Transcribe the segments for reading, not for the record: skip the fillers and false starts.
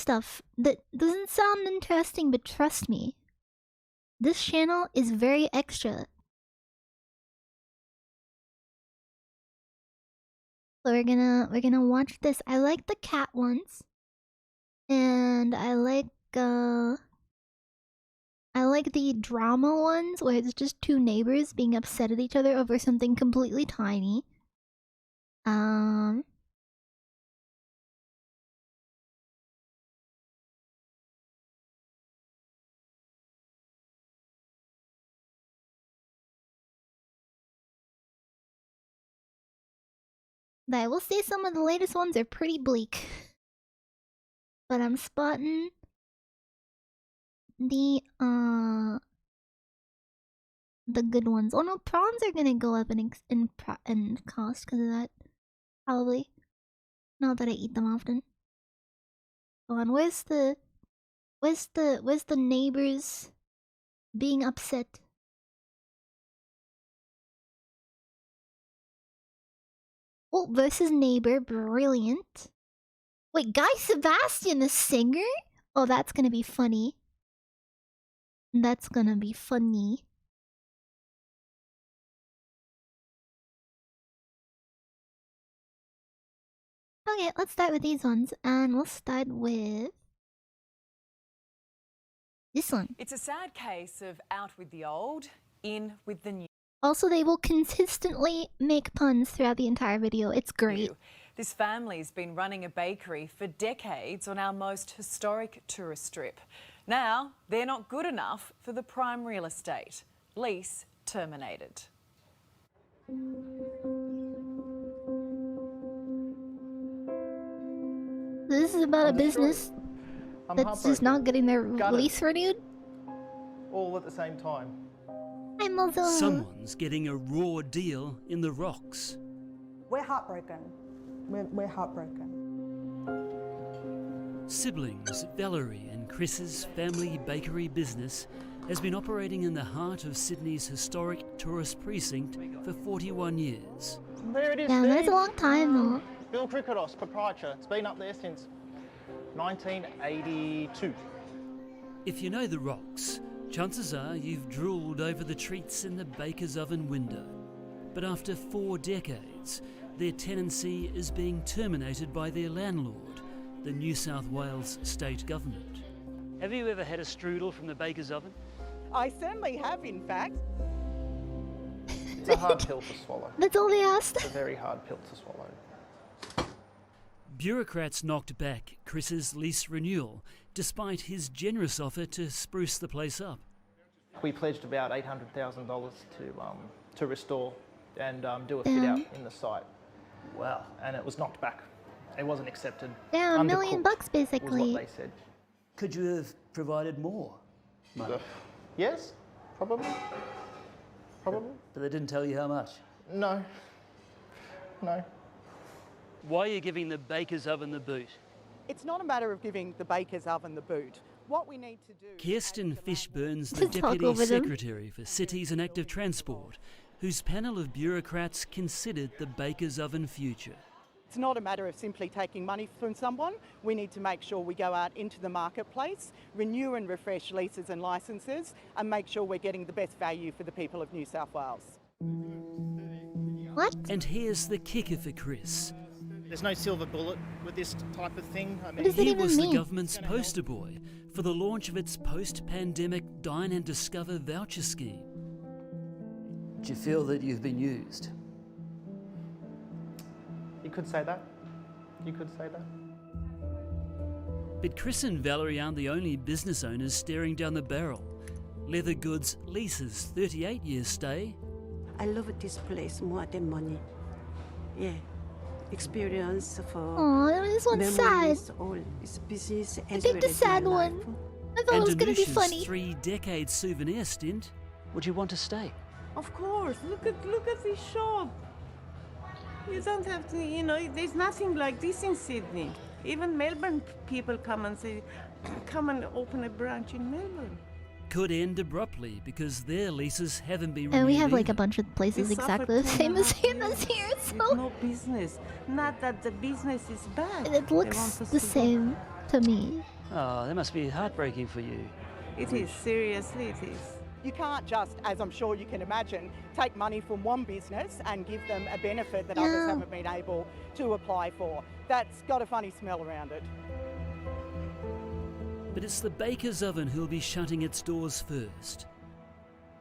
stuff that doesn't sound interesting, but trust me, this channel is very extra. So we're gonna watch this. I like the cat ones, and I like the drama ones where it's just two neighbors being upset at each other over something completely tiny. But I will say some of the latest ones are pretty bleak. But I'm spotting the good ones. Oh no, prawns are gonna go up in cost because of that. Probably. Not that I eat them often. Go on, where's the neighbors being upset? Oh, versus neighbor, brilliant. Wait, Guy Sebastian, a singer? Oh, that's gonna be funny. That's gonna be funny. Okay, let's start with these ones, and we'll start with this one. It's a sad case of out with the old, in with the new. Also, they will consistently make puns throughout the entire video. It's great. This family's been running a bakery for decades on our most historic tourist strip. Now, they're not good enough for the prime real estate. Lease terminated. This is about a business that's just not getting their lease renewed. All at the same time. I'm also... Someone's getting a raw deal in the rocks. We're heartbroken. We're heartbroken. Siblings Valerie and Chris's family bakery business has been operating in the heart of Sydney's historic tourist precinct for 41 years. There it is. Yeah, that's a long time though. Bill Cricketos, proprietor. It's been up there since 1982. If you know the rocks, chances are you've drooled over the treats in the baker's oven window. But after 4 decades, their tenancy is being terminated by their landlord, the New South Wales state government. Have you ever had a strudel from the baker's oven? I certainly have, in fact. It's a hard pill to swallow. That's all they asked. It's a very hard pill to swallow. Bureaucrats knocked back Chris's lease renewal, despite his generous offer to spruce the place up. We pledged about $800,000 to restore and do a fit out in the site. Wow. And it was knocked back. It wasn't accepted. Yeah, $1 million basically. Was what they said. Could you have provided more money? Yes, probably. Probably. But they didn't tell you how much? No. No. Why are you giving the baker's oven the boot? It's not a matter of giving the baker's oven the boot. What we need to do... Kirsten Fishburne's the Deputy Secretary for Cities and Active Transport, whose panel of bureaucrats considered the baker's oven future. It's not a matter of simply taking money from someone. We need to make sure we go out into the marketplace, renew and refresh leases and licences, and make sure we're getting the best value for the people of New South Wales. What? And here's the kicker for Chris. There's no silver bullet with this type of thing. I mean, What does it He even was mean? the government's poster boy for the launch of its post-pandemic Dine and Discover voucher scheme. Do you feel that you've been used? you could say that. You could say that. But Chris and Valerie aren't the only business owners staring down the barrel. Leather Goods leases 38-year stay. I love this place more than money. Yeah. Experience for Oh, this one's sad. memories, all it's business I as picked well the as sad my one. life. I thought it was gonna be Andalusia's funny. 3-decade souvenir stint. Would you want to stay? Of course, look at this shop. You don't have to, there's nothing like this in Sydney. Even Melbourne people come and say, come and open a branch in Melbourne. Could end abruptly because their leases haven't been renewed. And we have like a either. bunch of places We exactly the suffered same as 2.5 here, years so with no business. Not that the business is bad. it They looks want us the to go. same to me. Oh, that must be heartbreaking for you. It is, seriously it is. You can't just, as I'm sure you can imagine, take money from one business and give them a benefit that others haven't been able to apply for. That's got a funny smell around it. But it's the baker's oven who'll be shutting its doors first.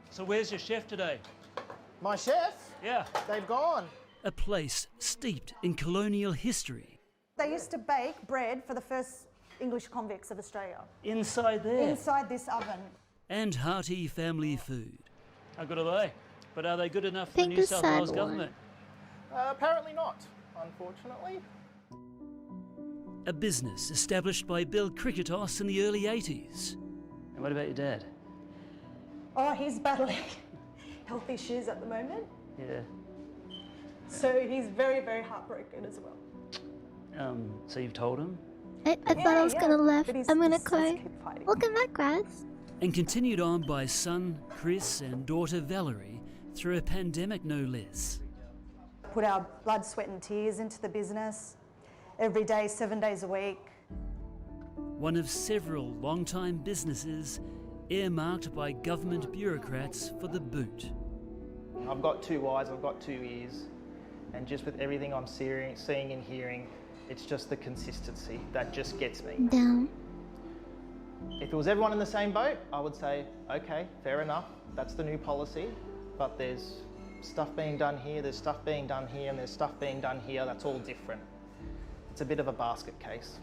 So where's your chef today? My chef? Yeah. They've gone. A place steeped in colonial history. They used to bake bread for the first English convicts of Australia. Inside there? Inside this oven. And hearty family food. How good are they? But are they good enough for the Think New the South sad Wales one. government? Apparently not, unfortunately. A business established by Bill Cricketos in the early 80s. And what about your dad? Oh, he's battling health issues at the moment. Yeah. So he's very, very heartbroken as well. So you've told him? I thought I was gonna laugh. But he's I'm gonna just cry. keep fighting. Look at that grass. And continued on by son Chris and daughter Valerie through a pandemic no less. Put our blood, sweat and tears into the business every day, 7 days a week. One of several long-time businesses earmarked by government bureaucrats for the boot. I've got 2 eyes, I've got 2 ears, and just with everything I'm seeing and hearing, it's just the consistency that just gets me. Down. If it was everyone in the same boat, I would say, okay, fair enough, that's the new policy, but there's stuff being done here, there's stuff being done here, and there's stuff being done here that's all different. It's a bit of a basket case.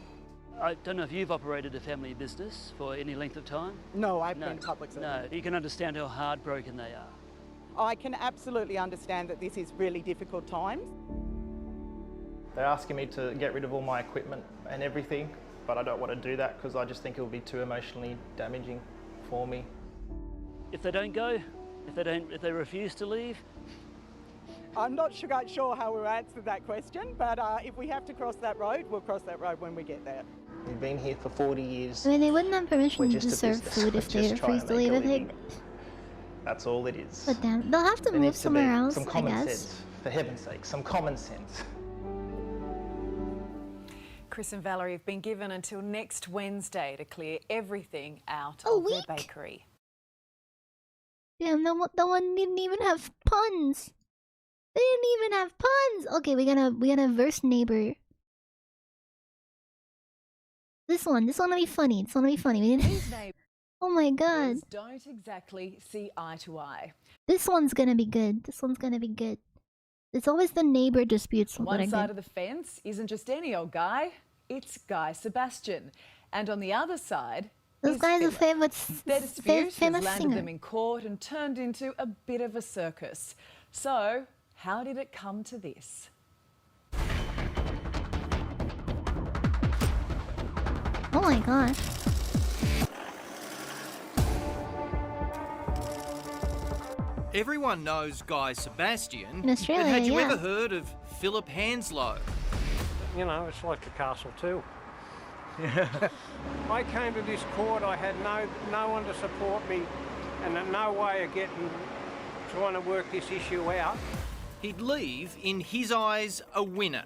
I don't know if you've operated a family business for any length of time? No, I've been public service. No, you can understand how heartbroken they are. I can absolutely understand that this is really difficult times. They're asking me to get rid of all my equipment and everything, but I don't want to do that because I just think it will be too emotionally damaging for me. If they don't go, if they refuse to leave, I'm not sure how we'll answer that question, but if we have to cross that road, we'll cross that road when we get there. We've been here for 40 years. I mean, they wouldn't have permission We're to just a serve business. food We're if they just trying refuse to to make leave. a I think. living. That's all it is. But damn, they'll have to There move needs to be somewhere else, some I common guess. sense, for heaven's sake, some common sense. Chris and Valerie have been given until next Wednesday to clear everything out A of week? their bakery. Damn, that one didn't even have puns. They didn't even have puns. Okay, we gotta verse neighbor. This one will be funny. It's gonna be funny. We didn't. These neighbours Oh my god, don't exactly see eye to eye. this one's gonna be good. This one's gonna be good. It's always the neighbor disputes that are One side good. of the fence isn't just any old guy, it's Guy Sebastian. And on the other side, This is guy's a Philip. famous, Their dispute has famous landed singer. them in court and turned into a bit of a circus. So, how did it come to this? Oh my god. Everyone knows Guy Sebastian, In Australia, but had you yeah. ever heard of Philip Hanslow? You know, it's like the castle too. I came to this court, I had no one to support me and no way of trying to work this issue out. He'd leave, in his eyes, a winner,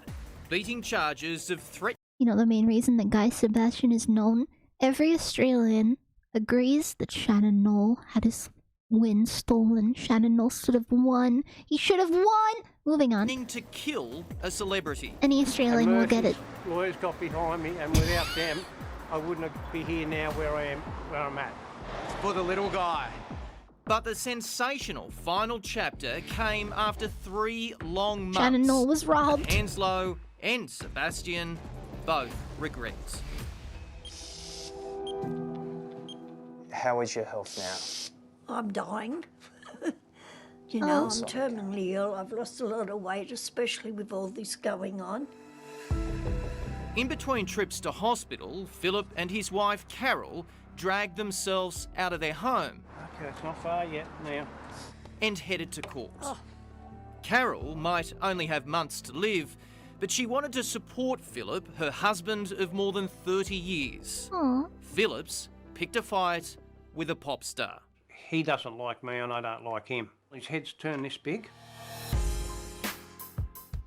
beating charges of threat. You know the main reason that Guy Sebastian is known? Every Australian agrees that Shannon Knoll had his win stolen. Shannon Knoll should have won. He should have won! Moving on. To kill a celebrity. Any Australian will get it. Lawyers got behind me, and without them, I wouldn't be here now where I'm at. For the little guy. But the sensational final chapter came after 3 long months. Shannon Knoll was robbed. That Hanslow and Sebastian both regret. How is your health now? I'm dying. You Oh. know, I'm terminally ill. I've lost a lot of weight, especially with all this going on. In between trips to hospital, Philip and his wife Carol dragged themselves out of their home Okay, it's not far yet now. and headed to court. Carol might only have months to live, but she wanted to support Philip, her husband of more than 30 years. Aw. Phillips picked a fight with a pop star. He doesn't like me and I don't like him. His head's turned this big.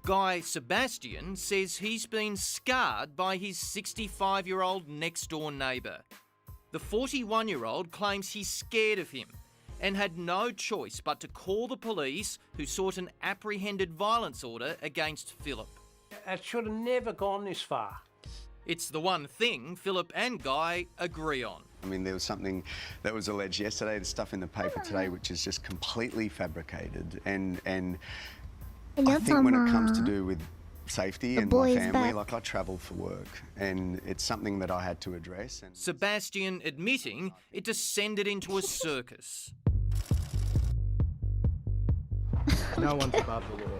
Guy Sebastian says he's been scarred by his 65-year-old next-door neighbour. The 41-year-old claims he's scared of him and had no choice but to call the police, who sought an apprehended violence order against Philip. It should have never gone this far. It's the one thing Philip and Guy agree on. I mean, there was something that was alleged yesterday, there's stuff in the paper today which is just completely fabricated, and I think when it comes to do with safety and my family, like I travel for work, and it's something that I had to address. And Sebastian admitting it descended into a circus. No one's above the law.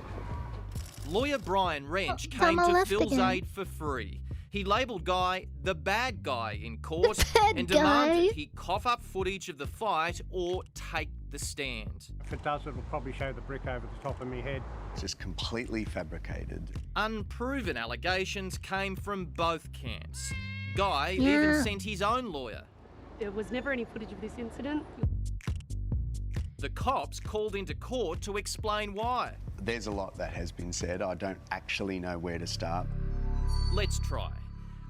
Lawyer Brian Wrench came to Phil's aid for free. He labelled Guy the bad guy in court and demanded he cough up footage of the fight or take the stand. If it does, it'll probably show the brick over the top of my head. just completely fabricated. Unproven allegations came from both camps. Guy even sent his own lawyer. There was never any footage of this incident. The cops called into court to explain why. There's a lot that has been said. I don't actually know where to start. Let's try.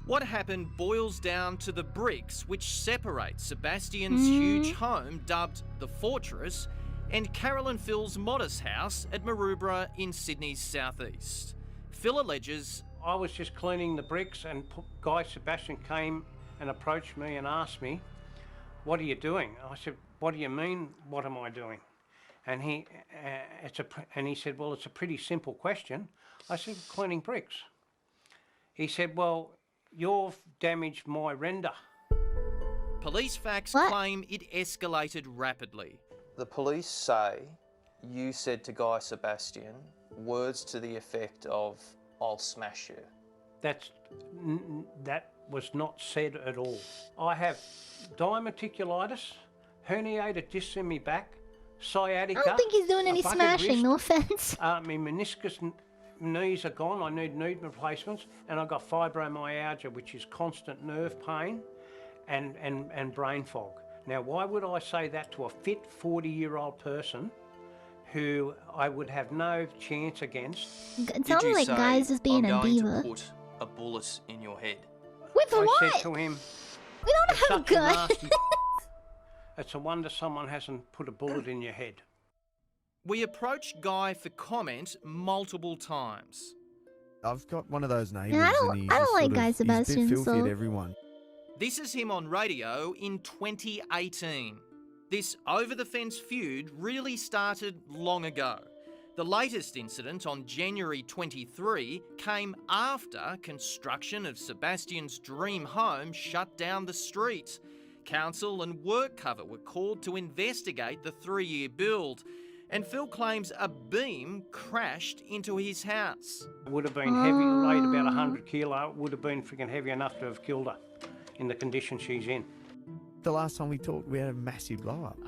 What happened boils down to the bricks which separate Sebastian's huge home, dubbed the Fortress, and Carol and Phil's modest house at Maroubra in Sydney's southeast. Phil alleges... I was just cleaning the bricks and Guy Sebastian came and approached me and asked me, "What are you doing?" I said, "What do you mean, what am I doing?" And he said, "Well, it's a pretty simple question." I said, "Cleaning bricks." He said, "Well, you've damaged my render." Police facts claim it escalated rapidly. The police say you said to Guy Sebastian words to the effect of, "I'll smash you." That was not said at all. I have diverticulitis, herniated discs in my back, sciatica. I don't think he's doing any smashing, wrist, no offense. my meniscus knees are gone, I need knee replacements, and I've got fibromyalgia, which is constant nerve pain and brain fog. Now, why would I say that to a fit 40-year-old person who I would have no chance against? It sounded like Guy's just being a diva. I'm going to put a bullet in your head. Wait, for what? I said to him, we don't have guns. It's a wonder someone hasn't put a bullet in your head. We approached Guy for comment multiple times. I've got one of those neighbours, and I don't like Guy Sebastian, he's a bit filthy at everyone. This is him on radio in 2018. This over-the-fence feud really started long ago. The latest incident on January 23 came after construction of Sebastian's dream home shut down the street. Council and work cover were called to investigate the 3-year build, and Phil claims a beam crashed into his house. It would have been heavy, weighed about 100 kilo, it would have been freaking heavy enough to have killed her in the condition she's in. The last time we talked, we had a massive blow-up.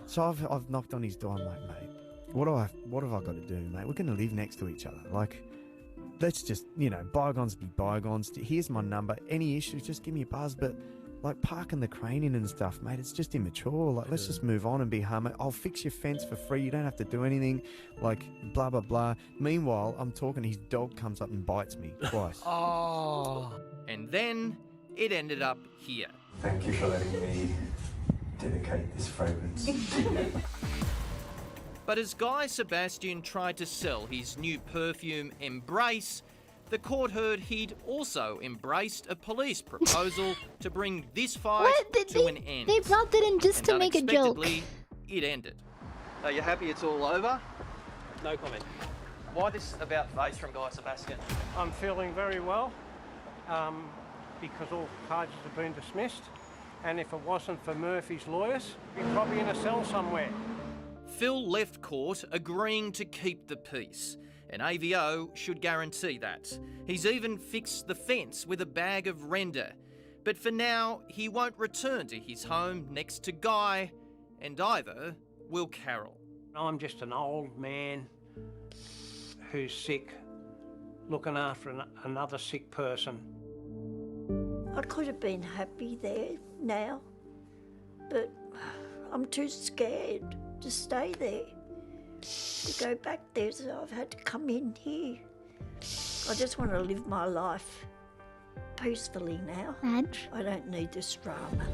So I've knocked on his door. I'm like, mate, what have I got to do, mate? We're going to live next to each other. Like, let's just, bygones be bygones. Here's my number. Any issues, just give me a buzz. But like parking the crane in and stuff, mate, it's just immature. Like, let's just move on and be harmony. I'll fix your fence for free. You don't have to do anything. Like, blah, blah, blah. Meanwhile, I'm talking, his dog comes up and bites me twice. And then it ended up here. Thank you for letting me dedicate this fragrance to you. But as Guy Sebastian tried to sell his new perfume, Embrace, the court heard he'd also embraced a police proposal to bring this fight to an end. They brought it in just to make a joke. Unexpectedly, it ended. Are you happy it's all over? No comment. Why this about face from Guy Sebastian? I'm feeling very well because all charges have been dismissed, and if it wasn't for Murphy's lawyers, he'd probably in a cell somewhere. Phil left court agreeing to keep the peace, and AVO should guarantee that. He's even fixed the fence with a bag of render, but for now he won't return to his home next to Guy, and either will Carol. I'm just an old man who's sick, looking after another sick person. I could have been happy there now, but I'm too scared to stay there. to go back there, so I've had to come in here. I just want to live my life peacefully now. Madge? I don't need this drama.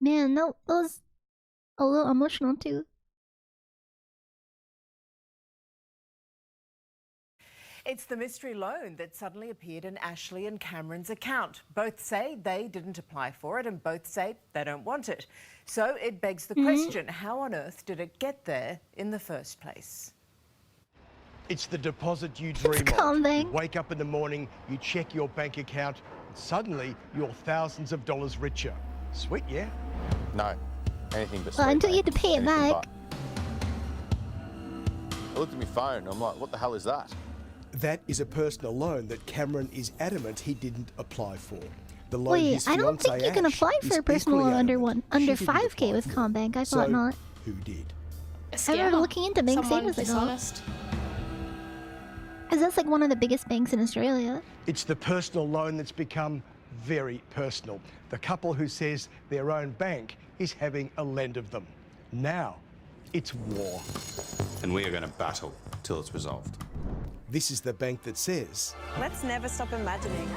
Man, that was a little emotional too. It's the mystery loan that suddenly appeared in Ashley and Cameron's account. Both say they didn't apply for it and both say they don't want it. So it begs the question, how on earth did it get there in the first place? It's the deposit you dream of. You wake up in the morning, you check your bank account, and suddenly you're thousands of dollars richer. Sweet, yeah? No, anything but Well, sweet, until you mate. have to pay it Anything back. but. I looked at my phone and I'm like, what the hell is that? That is a personal loan that Cameron is adamant he didn't apply for. The loan Wait, his I don't think fiancée you can Ash apply is for a personal equally loan under adamant under she didn't 5k apply with for. Combank. I So, thought not. who did? I remember looking into banks Someone ages ago. dishonest. Because that's like one of the biggest banks in Australia. It's the personal loan that's become very personal. The couple who says their own bank is having a lend of them. Now, it's war. And we are going to battle till it's resolved. This is the bank that says, Let's never stop imagining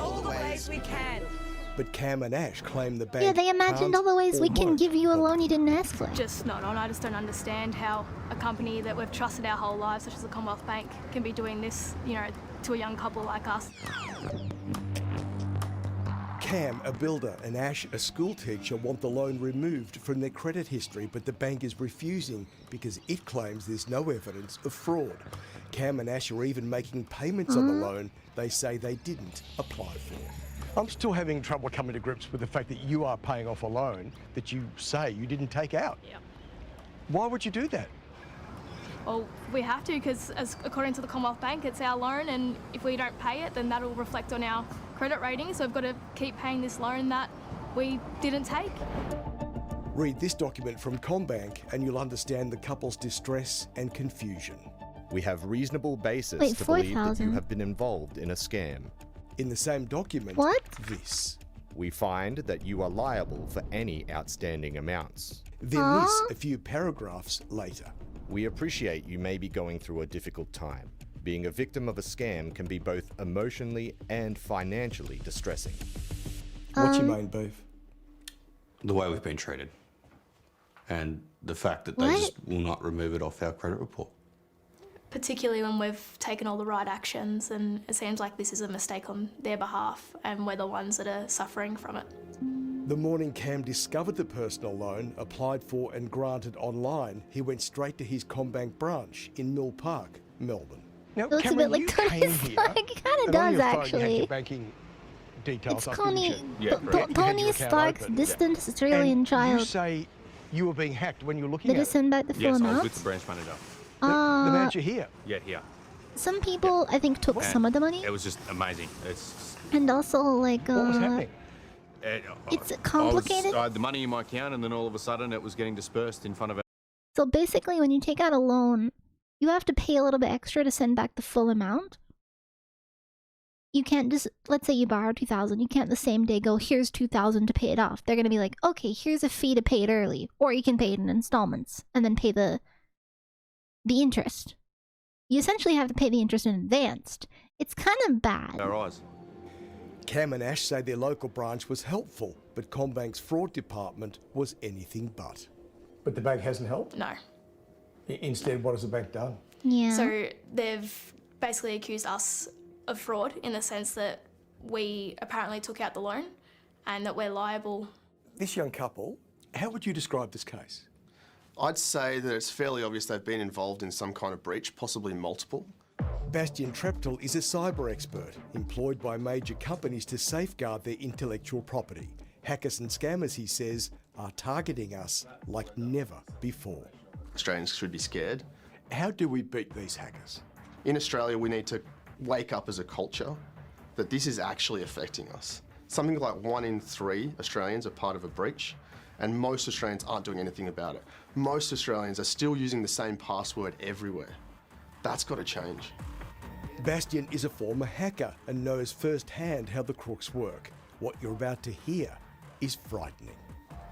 all the ways we can. but Cam and Ash claim the bank Yeah, they imagined can't all the ways we or can won't. give you a loan you didn't ask for. Just not on. I just don't understand how a company that we've trusted our whole lives, such as the Commonwealth Bank, can be doing this, you know, to a young couple like us. Cam, a builder, and Ash, a school teacher, want the loan removed from their credit history, but the bank is refusing because it claims there's no evidence of fraud. Cam and Ash are even making payments on the loan they say they didn't apply for. I'm still having trouble coming to grips with the fact that you are paying off a loan that you say you didn't take out. Yep. Why would you do that? Well, we have to because, according to the Commonwealth Bank, it's our loan, and if we don't pay it, then that'll reflect on our credit rating. So we've got to keep paying this loan that we didn't take. Read this document from CommBank and you'll understand the couple's distress and confusion. We have reasonable basis Wait, to believe that 4,000. you have been involved in a scam. In the same document, What? this. We find that you are liable for any outstanding amounts. Then this, a few paragraphs later. We appreciate you may be going through a difficult time. Being a victim of a scam can be both emotionally and financially distressing. What do you mean, Beef? The way we've been treated. And the fact that they just will not remove it off our credit report. Particularly when we've taken all the right actions, and it seems like this is a mistake on their behalf, and we're the ones that are suffering from it. The morning Cam discovered the personal loan, applied for and granted online, he went straight to his CommBank branch in Mill Park, Melbourne. Now, It looks Cameron, a bit like you Tony came here, Stark. It kind of and on does, your phone You had actually. your banking details It's up, didn't Tony, you? Tony Stark's distant Australian and child. You say you were being hacked when you were looking Did at it send back the full Yes, I was amount? with the branch manager. the manager here. Yeah, here. Some people, I think, took And some of the money, It was just amazing. It's and also like it's complicated. I had the money in my account, and then all of a sudden it was getting dispersed in front of. So basically, when you take out a loan, you have to pay a little bit extra to send back the full amount. You can't just, let's say you borrow 2,000, you can't the same day go, here's 2,000 to pay it off. They're gonna be like, okay, here's a fee to pay it early, or you can pay it in installments and then pay the interest. You essentially have to pay the interest in advance. It's kind of bad. Our eyes. Cam and Ash say their local branch was helpful, but CommBank's fraud department was anything but. But the bank hasn't helped? No. Instead, what has the bank done? Yeah. So they've basically accused us of fraud in the sense that we apparently took out the loan and that we're liable. This young couple, how would you describe this case? I'd say that it's fairly obvious they've been involved in some kind of breach, possibly multiple. Bastian Treptel is a cyber expert employed by major companies to safeguard their intellectual property. Hackers and scammers, he says, are targeting us like never before. Australians should be scared. How do we beat these hackers? In Australia, we need to wake up as a culture that this is actually affecting us. Something like 1 in 3 Australians are part of a breach, and most Australians aren't doing anything about it. Most Australians are still using the same password everywhere. That's got to change. Bastian is a former hacker and knows firsthand how the crooks work. What you're about to hear is frightening.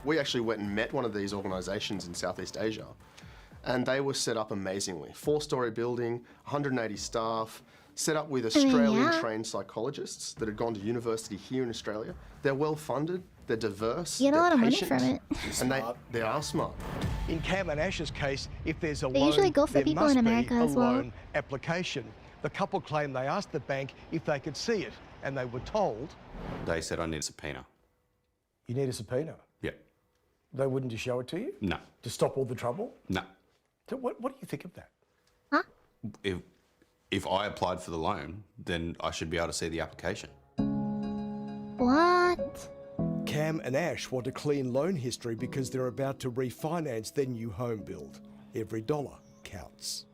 We actually went and met one of these organisations in Southeast Asia, and they were set up amazingly. 4-storey building, 180 staff, set up with Australian-trained psychologists that had gone to university here in Australia. They're well-funded, they're diverse, You get a lot of money patient, from it. and they are smart. In Cam and Ash's case, if there's a They loan, usually go for there people must in America be a as well. loan application. The couple claimed they asked the bank if they could see it, and they were told... They said I need a subpoena. You need a subpoena? Yeah. They wouldn't just show it to you? No. To stop all the trouble? No. So what do you think of that? If I applied for the loan, then I should be able to see the application. What? Cam and Ash want a clean loan history because they're about to refinance their new home build. Every dollar counts.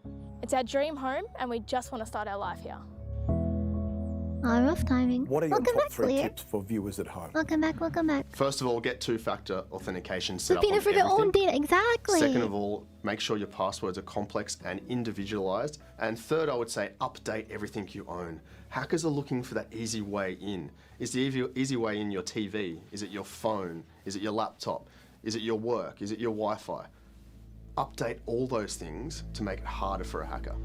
It's our dream home and we just want to start our life here. Oh, rough timing. What are your Welcome top back, 3 Leah. tips for viewers at home? Welcome back, welcome back. First of all, get 2-factor authentication set up Subpoena on for their own everything. data, exactly. Second of all, make sure your passwords are complex and individualized. And third, I would say update everything you own. Hackers are looking for that easy way in. Is the easy way in your TV? Is it your phone? Is it your laptop? Is it your work? Is it your Wi-Fi? Update all those things to make it harder for a hacker.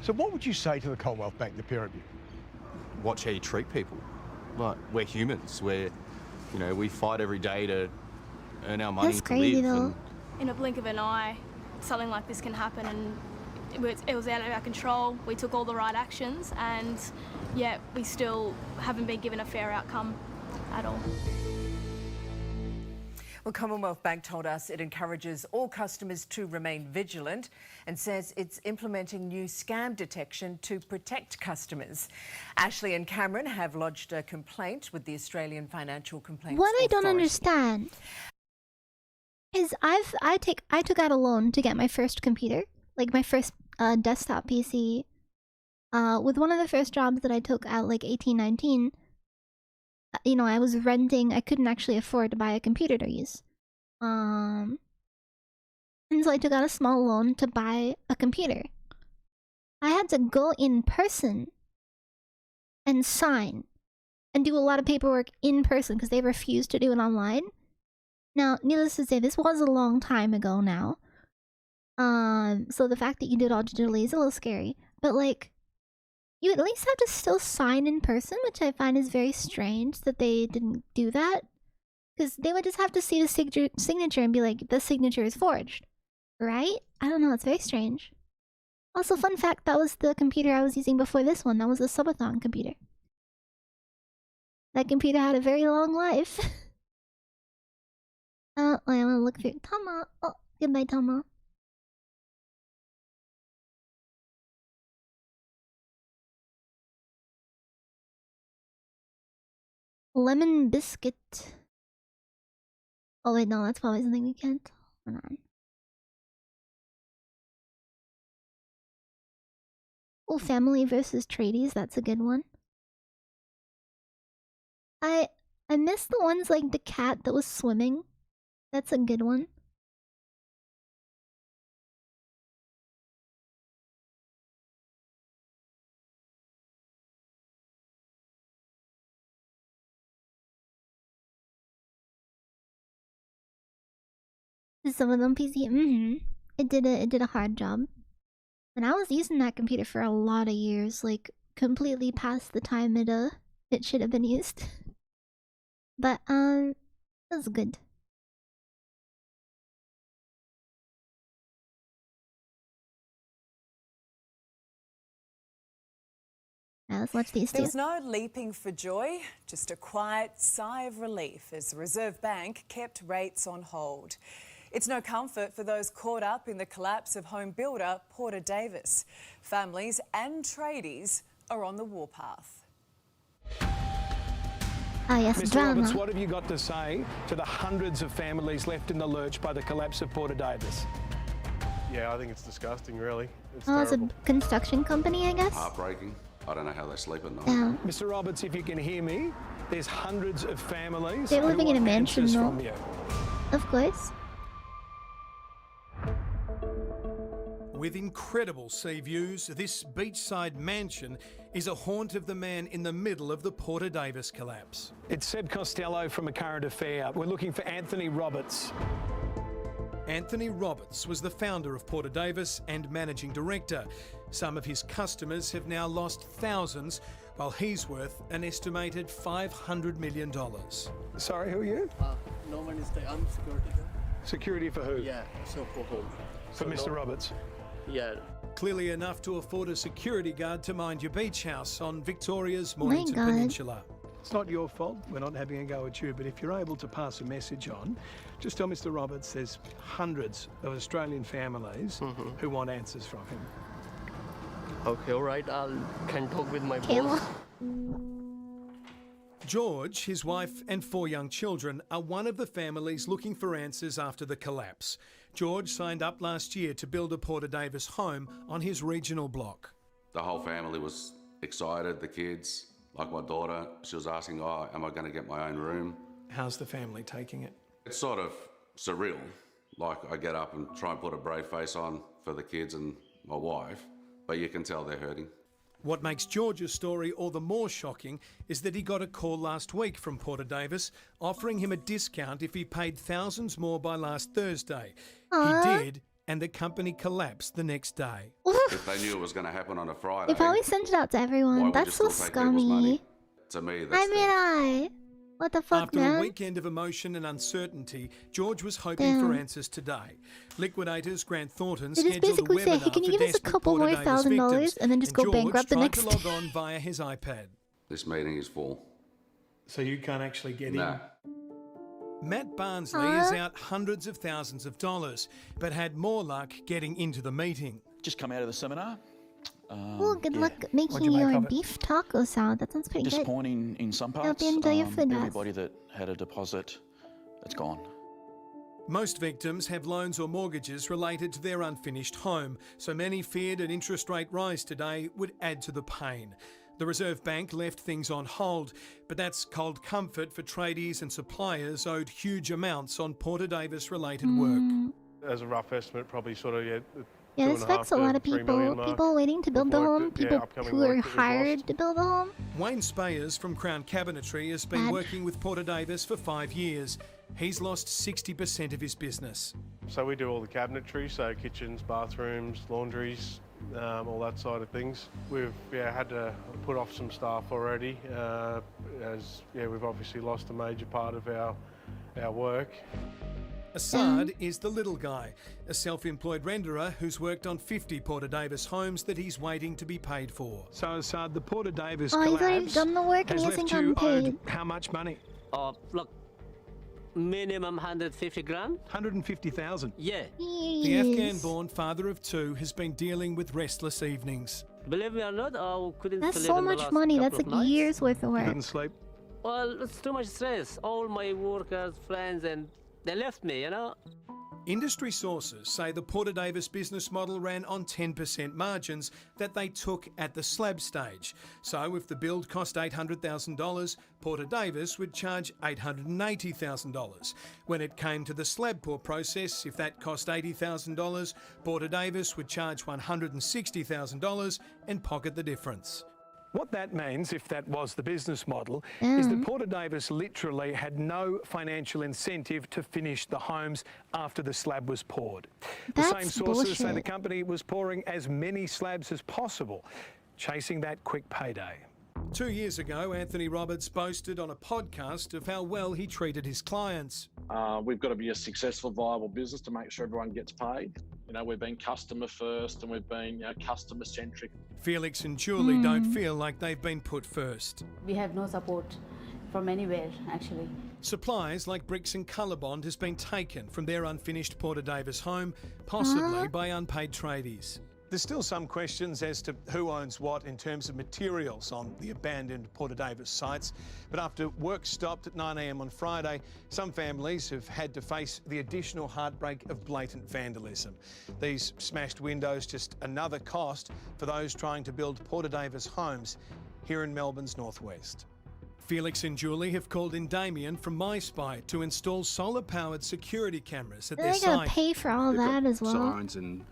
So what would you say to the Commonwealth Bank, the pair of you? Watch how you treat people. Like, we're humans. We fight every day to earn our money That's to crazy, live. though. In a blink of an eye, something like this can happen and it was out of our control. We took all the right actions and yet we still haven't been given a fair outcome at all. Well, Commonwealth Bank told us it encourages all customers to remain vigilant and says it's implementing new scam detection to protect customers. Ashley and Cameron have lodged a complaint with the Australian Financial Complaints What I don't Authority. understand is I took out a loan to get my first computer, like my first desktop PC. With one of the first jobs that I took at like 18, 19, I was renting. I couldn't actually afford to buy a computer to use. And so I took out a small loan to buy a computer. I had to go in person and sign and do a lot of paperwork in person because they refused to do it online. Now, needless to say, this was a long time ago now. So the fact that you did it all digitally is a little scary. But like, you at least have to still sign in person, which I find is very strange that they didn't do that. Because they would just have to see the signature and be like, the signature is forged. Right? I don't know, it's very strange. Also, fun fact, that was the computer I was using before this one. That was the subathon computer. That computer had a very long life. I want to look through Tama. Oh, goodbye, Tama. Lemon biscuit. Oh wait, no, that's probably something we can't. Hold on. Oh, family versus tradies, that's a good one. I missed the ones like the cat that was swimming. That's a good one. Some of them PC. It did a hard job. And I was using that computer for a lot of years, like completely past the time it should have been used. But it was good. Now let's watch these two. There was no leaping for joy, just a quiet sigh of relief as the Reserve Bank kept rates on hold. It's no comfort for those caught up in the collapse of home builder Porter Davis. Families and tradies are on the warpath. Ah, yes, Mr. drama. Roberts, what have you got to say to the hundreds of families left in the lurch by the collapse of Porter Davis? Yeah, I think it's disgusting, really. It's Oh, it's a terrible. construction company, I guess. Heartbreaking. I don't know how they sleep at night. Yeah. Mr. Roberts, if you can hear me, there's hundreds of families They're who living in a want mansion, answers though. from you. Of course. With incredible sea views, this beachside mansion is a haunt of the man in the middle of the Porter Davis collapse. It's Seb Costello from A Current Affair. We're looking for Anthony Roberts. Anthony Roberts was the founder of Porter Davis and managing director. Some of his customers have now lost thousands, while he's worth an estimated $500 million. Sorry, who are you? No one is there. I'm security guard. Security for who? Yeah, so for whom? For Mr. Roberts? Yeah. Clearly enough to afford a security guard to mind your beach house on Victoria's Mornington Peninsula. It's not your fault. We're not having a go at you, but if you're able to pass a message on, just tell Mr. Roberts there's hundreds of Australian families who want answers from him. Okay, all right. Can talk with my boss. George, his wife and 4 young children are one of the families looking for answers after the collapse. George signed up last year to build a Porter Davis home on his regional block. The whole family was excited, the kids, like my daughter, she was asking, oh, am I going to get my own room? How's the family taking it? It's sort of surreal. Like, I get up and try and put a brave face on for the kids and my wife, but you can tell they're hurting. What makes George's story all the more shocking is that he got a call last week from Porter Davis offering him a discount if he paid thousands more by last Thursday. He did, and the company collapsed the next day. If they knew it was going to happen on a Friday, They probably sent it out to everyone. That's so scummy. To me, I what the fuck, After man? a weekend of emotion and uncertainty, George was hoping for Damn. answers today. Liquidators Grant Thornton They just scheduled a basically say, webinar hey, can you for give us a desperate couple Porter more Davis $1,000 victims, and then just go George bankrupt the tried next to log on via his iPad. This meeting is full. So you can't actually get No. in? Matt Barnsley is out hundreds of thousands of dollars, but had more luck getting into the meeting. Just come out of the seminar. Oh, good luck making your beef taco salad. That sounds pretty good. Disappointing in some parts. Hope you enjoy your food, guys. Everybody that had a deposit, it's gone. Most victims have loans or mortgages related to their unfinished home, so many feared an interest rate rise today would add to the pain. The Reserve Bank left things on hold, but that's cold comfort for tradies and suppliers owed huge amounts on Porter Davis related work. As a rough estimate, probably sort of, Yeah, this affects a lot of people. People waiting to build the home, people who are hired to build a home. Wayne Spayers from Crown Cabinetry has been working with Porter Davis for 5 years. He's lost 60% of his business. So we do all the cabinetry, so kitchens, bathrooms, laundries, all that side of things. We've had to put off some staff already, as we've obviously lost a major part of our work. Assad is the little guy, a self-employed renderer who's worked on 50 Porter Davis homes that he's waiting to be paid for. So, Assad, the Porter Davis Oh, he's already collapse done the work and has he hasn't left you gotten paid. owed how much money? Look, minimum 150 grand. 150,000. Yeah. The Afghan-born father of 2 has been dealing with restless evenings. Believe me or not, I couldn't That's sleep so in the much last money. couple That's of like nights. years worth of work. Couldn't sleep. Well, it's too much stress. All my workers, friends, and they left me, you know. Industry sources say the Porter Davis business model ran on 10% margins that they took at the slab stage. So if the build cost $800,000, Porter Davis would charge $880,000. When it came to the slab pour process, if that cost $80,000, Porter Davis would charge $160,000 and pocket the difference. What that means, if that was the business model, is that Porter Davis literally had no financial incentive to finish the homes after the slab was poured. The same sources say the company was pouring as many slabs as possible, chasing that quick payday. 2 years ago, Anthony Roberts boasted on a podcast of how well he treated his clients. We've got to be a successful, viable business to make sure everyone gets paid. You know, we've been customer first and we've been customer centric. Felix and Julie don't feel like they've been put first. We have no support from anywhere, actually. Supplies like bricks and Colorbond has been taken from their unfinished Porter Davis home, possibly by unpaid tradies. There's still some questions as to who owns what in terms of materials on the abandoned Porter Davis sites. But after work stopped at 9 a.m. on Friday, some families have had to face the additional heartbreak of blatant vandalism. These smashed windows just another cost for those trying to build Porter Davis homes here in Melbourne's northwest. Felix and Julie have called in Damien from MySpy to install solar-powered security cameras at their They're site. gonna pay for all that as well. Signs and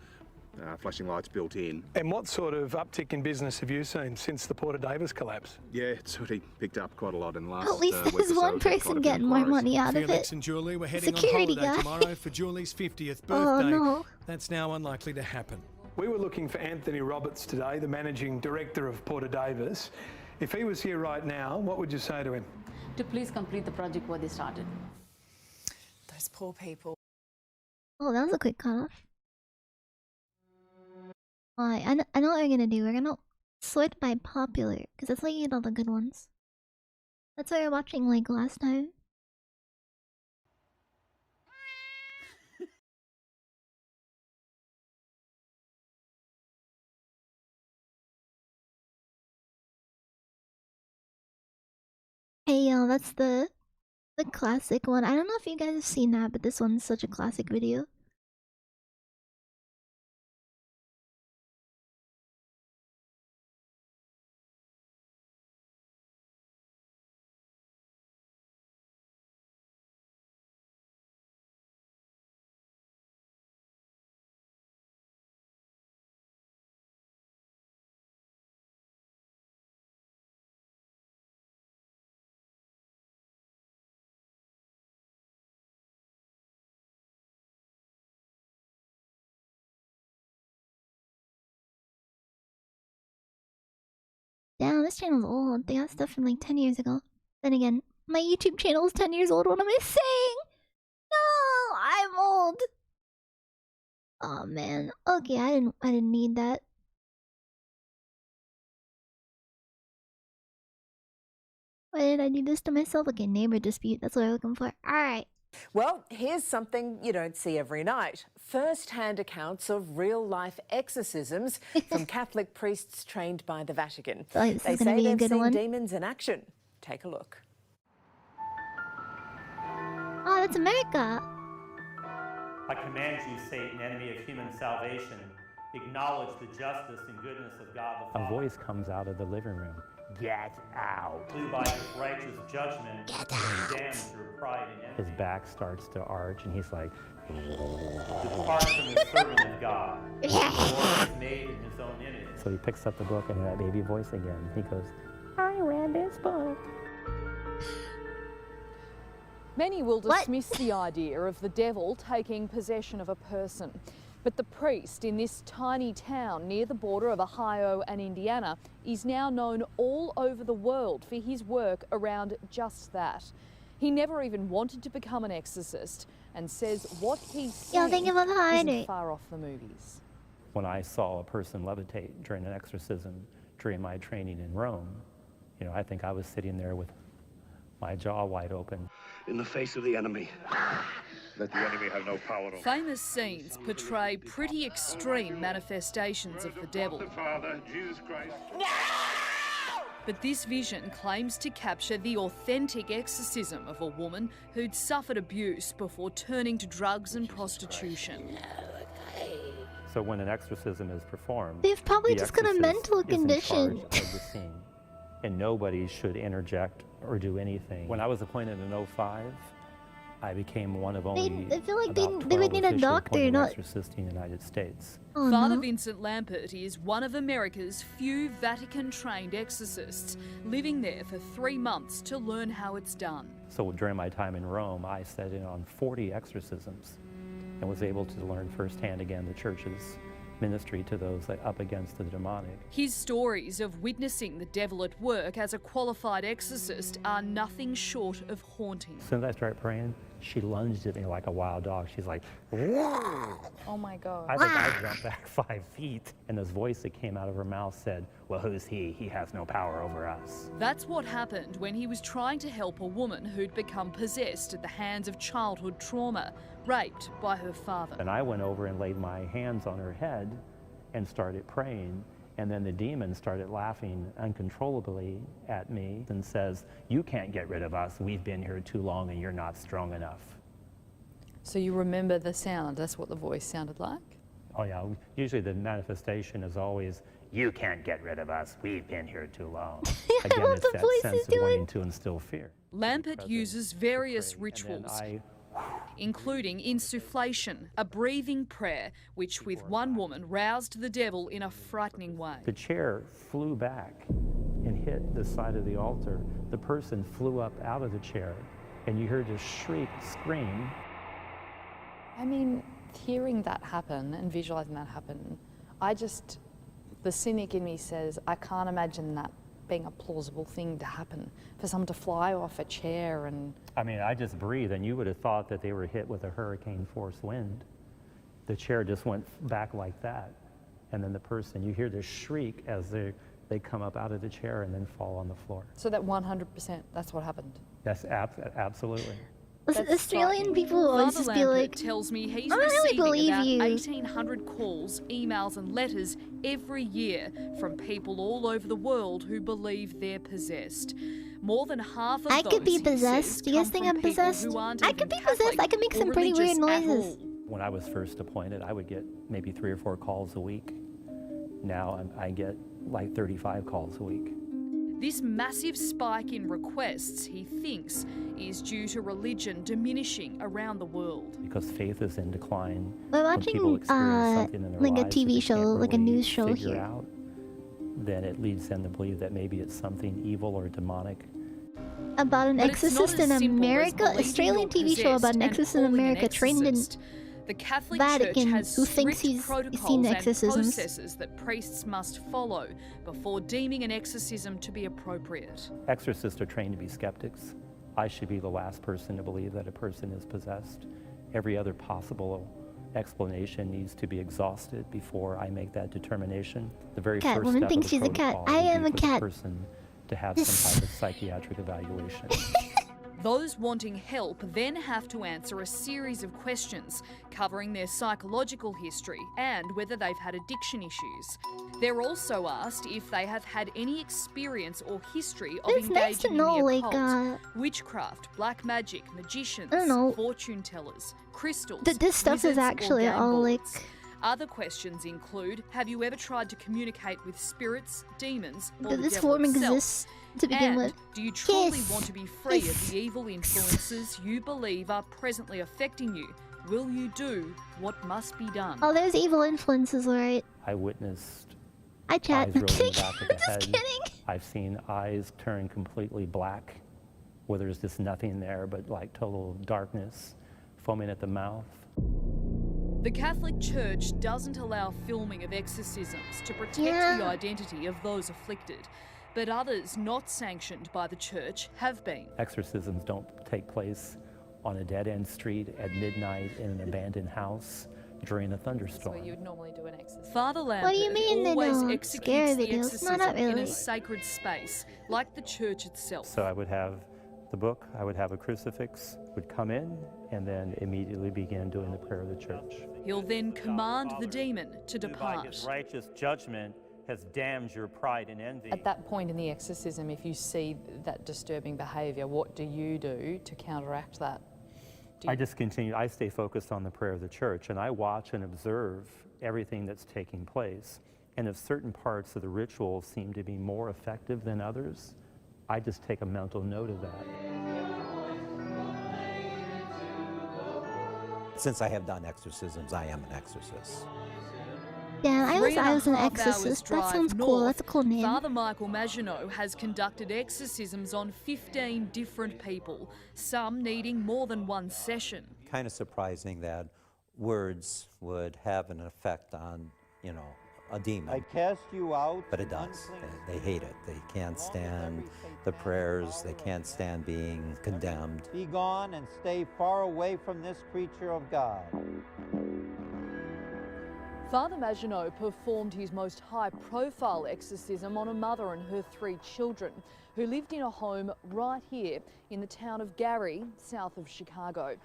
flashing lights built in. And what sort of uptick in business have you seen since the Porter Davis collapse? Yeah, it's already picked up quite a lot in the last At least week there's or so. one We've had quite person a few getting more inquiries. money out of Felix it. and Julie were heading Security on holiday guy. tomorrow for Julie's 50th birthday. Oh, no. That's now unlikely to happen. We were looking for Anthony Roberts today, the managing director of Porter Davis. If he was here right now, what would you say to him? To please complete the project what they started. Those poor people. Oh, that was a quick cutoff. Alright, I know what we're gonna do. We're gonna sort by popular, because that's how you get all the good ones. That's what we were watching like last time. Hey y'all, that's the classic one. I don't know if you guys have seen that, but this one's such a classic video. Damn, this channel's old. They got stuff from like 10 years ago. Then again, my YouTube channel is 10 years old. What am I saying? No, I'm old. Oh man. Okay, I didn't need that. Why did I do this to myself? Okay, neighbor dispute. That's what I'm looking for. Alright. Well, here's something you don't see every night. First-hand accounts of real-life exorcisms from Catholic priests trained by the Vatican. Oh, this They is gonna say be a they've good seen one. demons in action. Take a look. Oh, that's America. I command you, Satan, enemy of human salvation, acknowledge the justice and goodness of God the A Father. voice comes out of the living room. Get out. Who by his righteous judgment condemned through pride and envy. His back starts to arch and he's like, Depart from the servant of God. The Lord is made in his own image. so he picks up the book and that baby voice again. He goes, I read this book. Many will dismiss the idea of the devil taking possession of a person. But the priest in this tiny town near the border of Ohio and Indiana is now known all over the world for his work around just that. He never even wanted to become an exorcist and says what he's seen isn't far off the movies. When I saw a person levitate during an exorcism during my training in Rome, you know, I think I was sitting there with my jaw wide open. In the face of the enemy. Let the enemy have no power over. Famous scenes portray pretty extreme manifestations of the devil. Father, Jesus Christ. But this vision claims to capture the authentic exorcism of a woman who'd suffered abuse before turning to drugs and prostitution. So when an exorcism is performed, They've probably the just got a exorcist mental is in condition. charge of the scene, and nobody should interject or do anything. When I was appointed in 2005, I became one of only I feel like about they would 12 need a officially doctor, appointed not. exorcists in the United States. Oh, Father no. Vincent Lampert is one of America's few Vatican-trained exorcists, living there for 3 months to learn how it's done. So during my time in Rome, I sat in on 40 exorcisms and was able to learn firsthand again the church's ministry to those up against the demonic. His stories of witnessing the devil at work as a qualified exorcist are nothing short of haunting. As soon as I started praying, she lunged at me like a wild dog. She's like, Oh my God. I think I jumped back 5 feet. And this voice that came out of her mouth said, well, who's he? He has no power over us. That's what happened when he was trying to help a woman who'd become possessed at the hands of childhood trauma, raped by her father. And I went over and laid my hands on her head and started praying. And then the demon started laughing uncontrollably at me and says, you can't get rid of us. We've been here too long and you're not strong enough. So you remember the sound? That's what the voice sounded like? Oh yeah, usually the manifestation is always, you can't get rid of us. We've been here too long. Again, what it's the that voice sense is of wanting doing. to instill fear. Lampert uses various rituals. I including insufflation, a breathing prayer, which with one woman roused the devil in a frightening way. The chair flew back and hit the side of the altar. The person flew up out of the chair, and you heard a shriek, scream. I mean, hearing that happen and visualising that happen, the cynic in me says, I can't imagine that being a plausible thing to happen, for someone to fly off a chair and... I mean, I just breathe, and you would have thought that they were hit with a hurricane force wind. The chair just went back like that. And then the person, you hear this shriek as they come up out of the chair and then fall on the floor. So that 100%, that's what happened? That's absolutely. Listen, Australian people will always just be like, tells me he's I don't really receiving believe about you. 1,800 calls, emails and letters every year from people all over the world who believe they're possessed. More than half of I those, could be he says, possessed. Do you guys come think from I'm people possessed? who aren't I even could be Catholic possessed. I can make or some pretty weird religious at noises. all. When I was first appointed, I would get maybe 3 or 4 calls a week. Now I get like 35 calls a week. This massive spike in requests, he thinks, is due to religion diminishing around the world. Because faith is in decline. We're When people watching experience something in their like a lives that TV they show, can't like a really news show figure here. out, then it leads them to believe that maybe it's something evil or demonic. About an But it's not exorcist as in simple as America, believing Australian you're TV show about an possessed and exorcist in calling an America trained in exorcist. The Catholic Vatican Church has who thinks strict he's protocols seen and exorcisms. processes that priests must follow before deeming an exorcism to be appropriate. Exorcists are trained to be skeptics. I should be the last person to believe that a person is possessed. Every other possible explanation needs to be exhausted before I make that determination. The very Cat first woman step thinks of the she's a cat. protocol I would am be a for cat. the person to have some type of psychiatric evaluation. Those wanting help then have to answer a series of questions covering their psychological history and whether they've had addiction issues. They're also asked if they have had any experience or history of It's nice to engaging know, in the like, occult, witchcraft, black magic, magicians, I don't know. fortune tellers, crystals, This stuff is wizards, or actually game all like... boards. Other questions include, have you ever tried to communicate with spirits, demons, or Did the this devil form itself? exists to begin And with? do you truly Yes. want to be free Yes. of the evil influences you believe are presently affecting you? Will you do what must be done? Oh, there's evil influences, alright. I witnessed I chat. eyes rolling back of the Just head. kidding. I've seen eyes turn completely black, where there's just nothing there but like total darkness, foaming at the mouth. The Catholic Church doesn't allow filming of exorcisms to protect Yeah. the identity of those afflicted, but others not sanctioned by the Church have been. Exorcisms don't take place on a dead-end street at midnight in an abandoned house during a thunderstorm. you would normally do an exorcism. Father What do you Lambert mean they always don't? executes Scary the videos? No, exorcism not in really. a sacred space, like the church itself. So I would have the book, I would have a crucifix, would come in, and then immediately begin doing the prayer of the church. He'll then command the demon to By depart. his righteous judgment has damned your pride and envy. At that point in the exorcism, if you see that disturbing behaviour, what do you do to counteract that? I just continue, I stay focused on the prayer of the church, and I watch and observe everything that's taking place. And if certain parts of the ritual seem to be more effective than others, I just take a mental note of that. Since I have done exorcisms, I am an exorcist. Yeah, I was an 3.5 hours exorcist. That drive sounds cool. north, That's a cool name. Father Michael Maginot has conducted exorcisms on 15 different people, some needing more than one session. Kind of surprising that words would have an effect on, you know, a demon. I cast you out. But it does. They hate it. They can't stand the prayers. They can't stand being condemned. Be gone and stay far away from this creature of God. Father Maginot performed his most high-profile exorcism on a mother and her 3 children who lived in a home right here in the town of Gary, south of Chicago.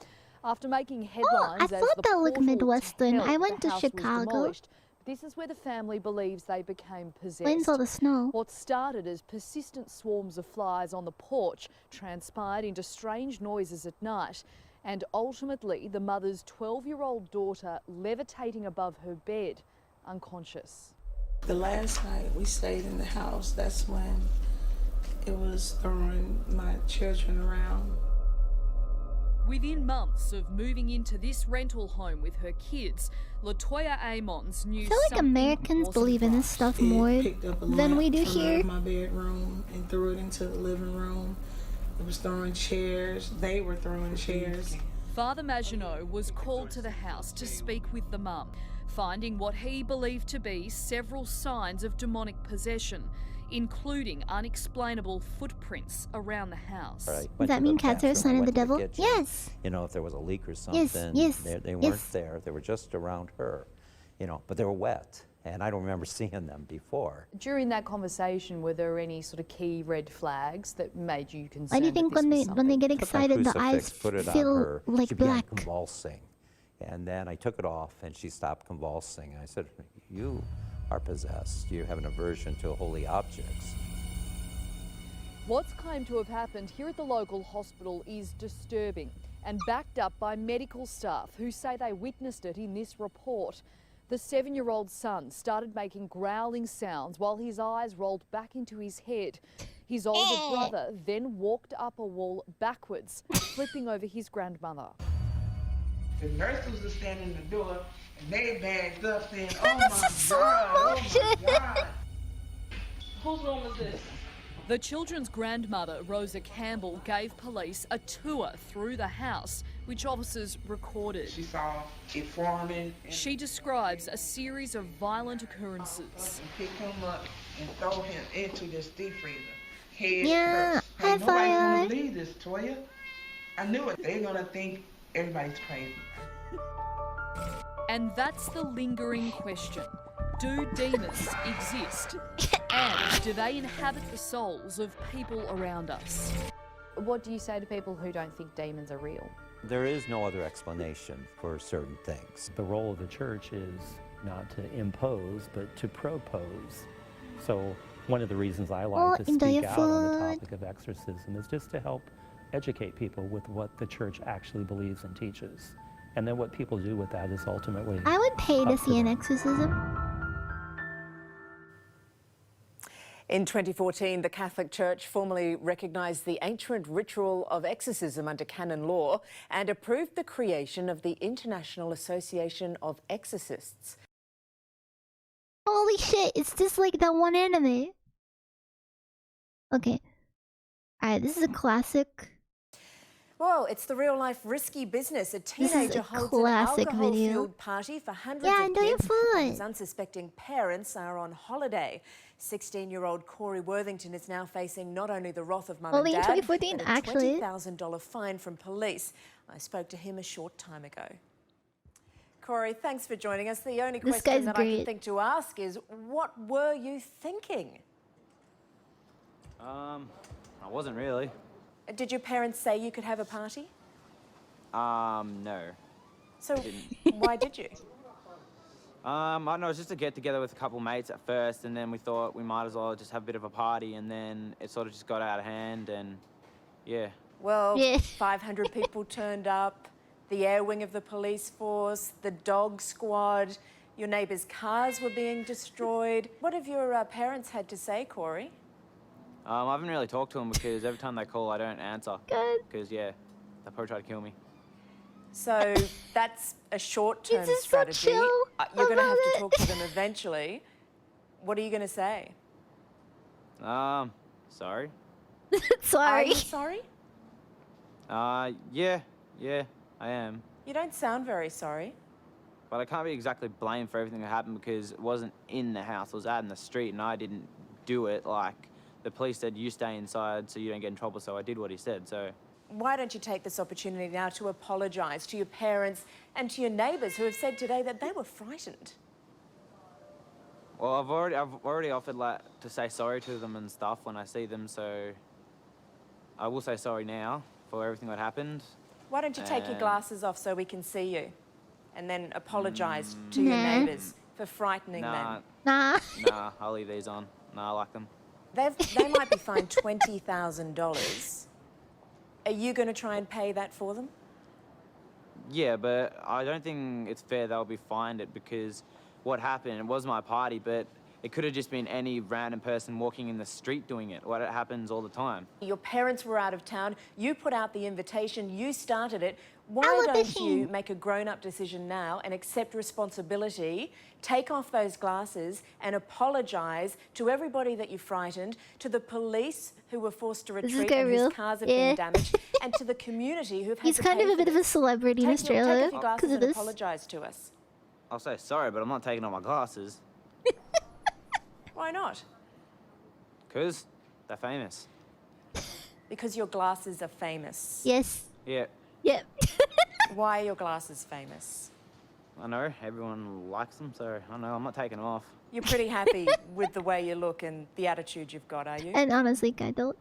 After making headlines I as thought the that looked portal to Midwestern. hell, I went the to house was Chicago. demolished. This is where the family believes they became possessed. When's all the snow? What started as persistent swarms of flies on the porch transpired into strange noises at night, and ultimately the mother's 12-year-old daughter levitating above her bed, unconscious. The last night we stayed in the house, that's when it was throwing my children around. Within months of moving into this rental home with her kids, Latoya Amons knew I feel like Americans believe in this stuff more than we do here. My bedroom and threw it into the living room. It was throwing chairs. They were throwing chairs. Father Maginot was called to the house to speak with the mum, finding what he believed to be several signs of demonic possession, including unexplainable footprints around the house. Right. Does that mean cats are a sign of the devil? Yes. You know, if there was a leak or something, they weren't there. They were just around her, you know, but they were wet. And I don't remember seeing them before. During that conversation, were there any sort of key red flags that made you concerned? Why do you think when they get excited, the eyes put it feel on her, like she black? began convulsing. And then I took it off and she stopped convulsing. And I said, you are possessed. You have an aversion to holy objects. What's claimed to have happened here at the local hospital is disturbing and backed up by medical staff who say they witnessed it in this report. The 7-year-old son started making growling sounds while his eyes rolled back into his head. His older brother then walked up a wall backwards, flipping over his grandmother. The nurses were standing in the door and they bagged up saying, oh my God, oh my God. Whose room is this? The children's grandmother, Rosa Campbell, gave police a tour through the house, which officers recorded. She saw it forming. She describes a series of violent occurrences. Pick him up and throw him into this deep freezer. Head Yeah, first. high Nobody's five. gonna believe this, Toya. I knew it. They're gonna think everybody's crazy. And that's the lingering question. Do demons exist? And do they inhabit the souls of people around us? What do you say to people who don't think demons are real? There is no other explanation for certain things. The role of the church is not to impose, but to propose. So one of the reasons I like to speak out on the topic of exorcism is just to help educate people with what the church actually believes and teaches. And then what people do with that is ultimately I would pay to see an exorcism. In 2014, the Catholic Church formally recognised the ancient ritual of exorcism under canon law and approved the creation of the International Association of Exorcists. Holy shit, it's just like that one anime. Okay. Alright, this is a classic. Well, it's the real-life risky business. A teenager holds an alcohol-fueled party for hundreds of kids, and his unsuspecting parents are on holiday. 16-year-old Corey Worthington is now facing not only the wrath of mum and dad, but a $20,000 fine from police. I spoke to him a short time ago. Corey, thanks for joining us. The only question that I can think to ask is, what were you thinking? I wasn't really. Did your parents say you could have a party? No. So why did you? I don't know, it was just a get-together with a couple mates at first, and then we thought we might as well just have a bit of a party, and then it sort of just got out of hand, and yeah. Well, 500 people turned up, the air wing of the police force, the dog squad, your neighbours' cars were being destroyed. What have your parents had to say, Corey? I haven't really talked to them because every time they call, I don't answer. Good. Because, yeah, they'll probably try to kill me. So that's a short-term strategy. You're going to have to talk to them eventually. What are you going to say? Sorry. Sorry. Are you sorry? Yeah, I am. You don't sound very sorry. But I can't be exactly blamed for everything that happened because it wasn't in the house. It was out in the street, and I didn't do it. Like, the police said, you stay inside so you don't get in trouble, so I did what he said, so... Why don't you take this opportunity now to apologise to your parents and to your neighbours who have said today that they were frightened? Well, I've already offered to say sorry to them and stuff when I see them, so I will say sorry now for everything that happened. Why don't you take your glasses off so we can see you, and then apologise to your neighbours for frightening them? Nah, I'll leave these on. Nah, I like them. They might be fined $20,000. Are you going to try and pay that for them? Yeah, but I don't think it's fair they'll be fined it because what happened, it was my party, but It could have just been any random person walking in the street doing it. What happens all the time. Your parents were out of town. You put out the invitation. You started it. Why don't you make a grown-up decision now and accept responsibility, take off those glasses and apologise to everybody that you frightened, to the police who were forced to retreat and whose cars have been damaged, and to the community who've had He's to kind pay of a for bit of a this. celebrity in Take Australia off your glasses because of and this. apologise to us. I'll say sorry, but I'm not taking off my glasses. Why not? Because they're famous. Because your glasses are famous. Yes. Yeah. Yep. Why are your glasses famous? I know, everyone likes them, so I know, I'm not taking them off. You're pretty happy with the way you look and the attitude you've got, are you? And honestly, I don't.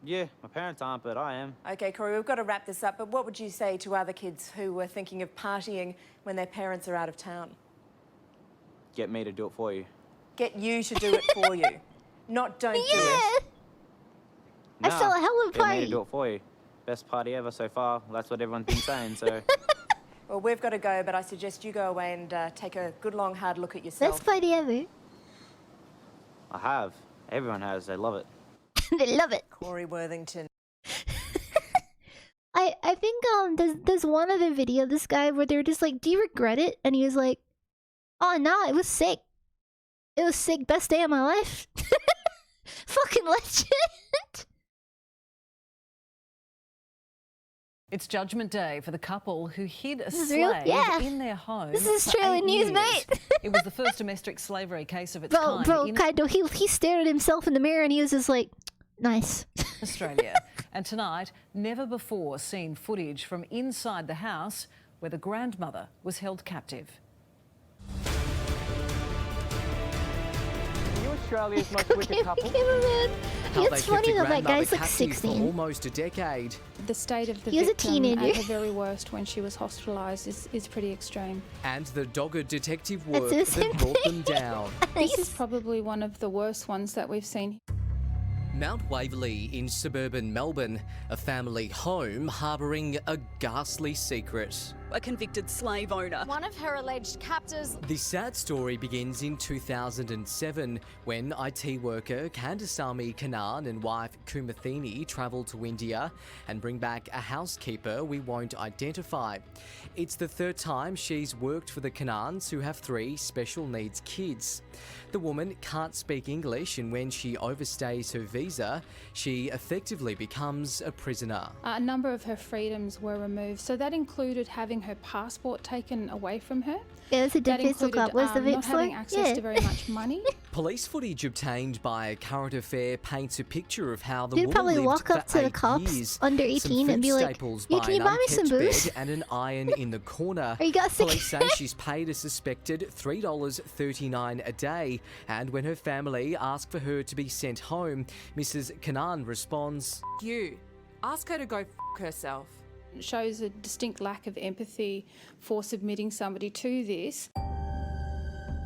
Yeah, my parents aren't, but I am. Okay, Corey, we've got to wrap this up, but what would you say to other kids who were thinking of partying when their parents are out of town? Get me to do it for you. Get you to do it for you. Not don't do it. I felt a hell of a Get me party. to do it for you. Best party ever so far. That's what everyone's been saying, so... Well, we've got to go, but I suggest you go away and take a good, long, hard look at yourself. Best party ever. I have. Everyone has. They love it. They love it. Corey Worthington. I think there's one other video of this guy where they were just like, do you regret it? And he was like, oh no, it was sick. It was sick, best day of my life. Fucking legend. It's Judgment Day for the couple who hid a This is real? slave Yeah. in their home. This is for Australian 8 news, years. mate. It was the first domestic slavery case of its Bro, kind in Kaido, he stared at himself in the mirror and he was just like, nice. Australia. And tonight, never before seen footage from inside the house where the grandmother was held captive. Are you Australia's most wicked couple? It's funny though, that guy's like 16. Almost a decade. The state of the He was a victim teenager. at her very worst when she was hospitalised is pretty extreme. And the dogged detective That's work the that same brought them down. This is probably one of the worst ones that we've seen. Mount Waverley in suburban Melbourne, a family home harbouring a ghastly secret. A convicted slave owner. One of her alleged captors. This sad story begins in 2007 when IT worker Kandasamy Kannan and wife Kumathini travel to India and bring back a housekeeper we won't identify. It's the third time she's worked for the Kannans, who have 3 special needs kids. The woman can't speak English, and when she overstays her visa, she effectively becomes a prisoner. A number of her freedoms were removed, so that included having her passport taken away from her. Yeah, it's a That dead face club. What's the not vape having for? access to very much money. Police footage obtained by Current Affair paints a picture of how the You'd woman probably lived walk for up to the 8 cops years. under Some 18 and food be like, staples "Yeah, by can you an buy me some unkept booze?" bed and an iron in the corner. Or you got sick. Police say she's paid a suspected $3.39 a day, and when her family ask for her to be sent home, Mrs. Kannan responds, You. Ask her to go f herself. It shows a distinct lack of empathy for submitting somebody to this.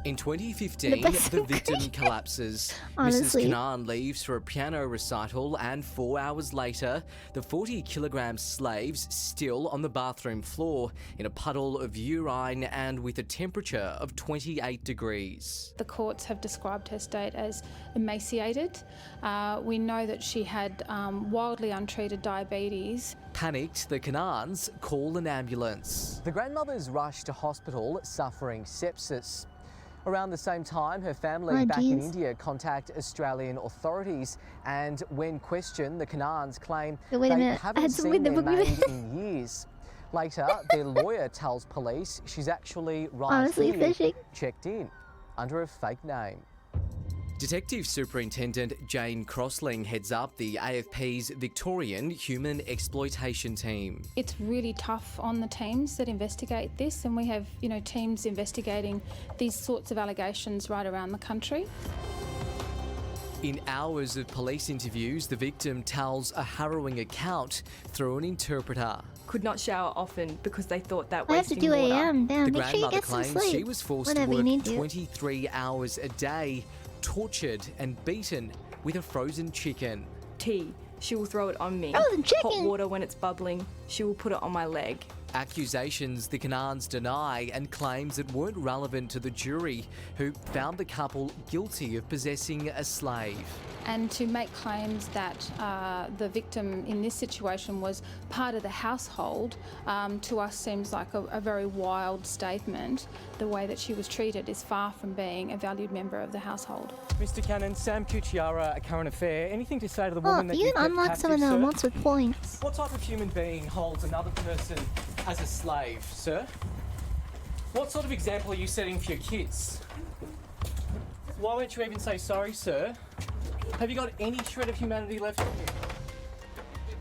In 2015, The best the victim collapses. Honestly. Mrs. Kannan leaves for a piano recital, and 4 hours later, the 40-kilogram slave's still on the bathroom floor in a puddle of urine and with a temperature of 28 degrees. The courts have described her state as emaciated. We know that she had wildly untreated diabetes. Panicked, the Kannans call an ambulance. The grandmother's rushed to hospital suffering sepsis. Around the same time, her family back in India contact Australian authorities, and when questioned, the Kannans claim Wait a they minute. I haven't had to seen read the their book. maid in years. Later, their lawyer tells police she's actually right Honestly, here, fishing. checked in under a fake name. Detective Superintendent Jane Crossling heads up the AFP's Victorian Human Exploitation Team. It's really tough on the teams that investigate this, and we have, teams investigating these sorts of allegations right around the country. In hours of police interviews, the victim tells a harrowing account through an interpreter. Could not shower often because they thought that I have to wasting do water. AM. Damn, The make sure you grandmother get some claims sleep. she was forced Whatever to you need work to. 23 hours a day, tortured and beaten with a frozen chicken. Tea. She will throw it on me. Frozen chicken. Hot water when it's bubbling. She will put it on my leg. Accusations the Kanans deny and claims it weren't relevant to the jury, who found the couple guilty of possessing a slave. And to make claims that the victim in this situation was part of the household, to us seems like a very wild statement. The way that she was treated is far from being a valued member of the household. Mr. Cannon, Sam Cucciara, A Current Affair. Anything to say to the woman that you kept can unlock captive, some of the sir? emotes with points. What type of human being holds another person as a slave, sir? What sort of example are you setting for your kids? Why won't you even say sorry, sir? Have you got any shred of humanity left in you?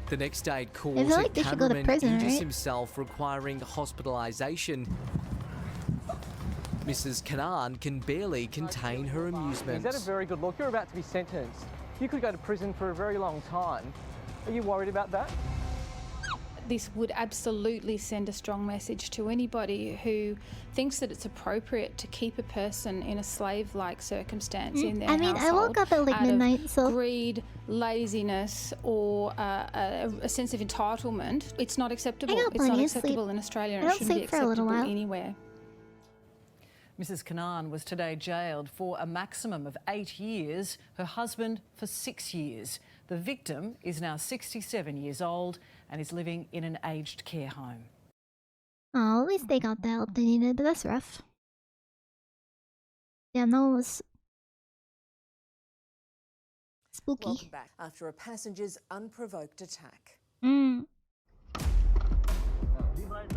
The next day, I calls feel like they should go to cameraman prison, injures right? himself, requiring hospitalisation. Mrs. Kanan can barely contain her amusement. Is that a very good look? You're about to be sentenced. You could go to prison for a very long time. Are you worried about that? This would absolutely send a strong message to anybody who thinks that it's appropriate to keep a person in a slave-like circumstance in their household. I woke up at like midnight, so greed, laziness, or a sense of entitlement. It's not acceptable. I got It's not plenty of sleep. acceptable in Australia, and I it don't shouldn't be sleep for a little acceptable while. anywhere. Mrs. Kanan was today jailed for a maximum of 8 years, her husband for 6 years. The victim is now 67 years old and is living in an aged care home. Oh, at least they got the help they needed, but that's rough. Yeah, no, it was spooky. Welcome back after a passenger's unprovoked attack.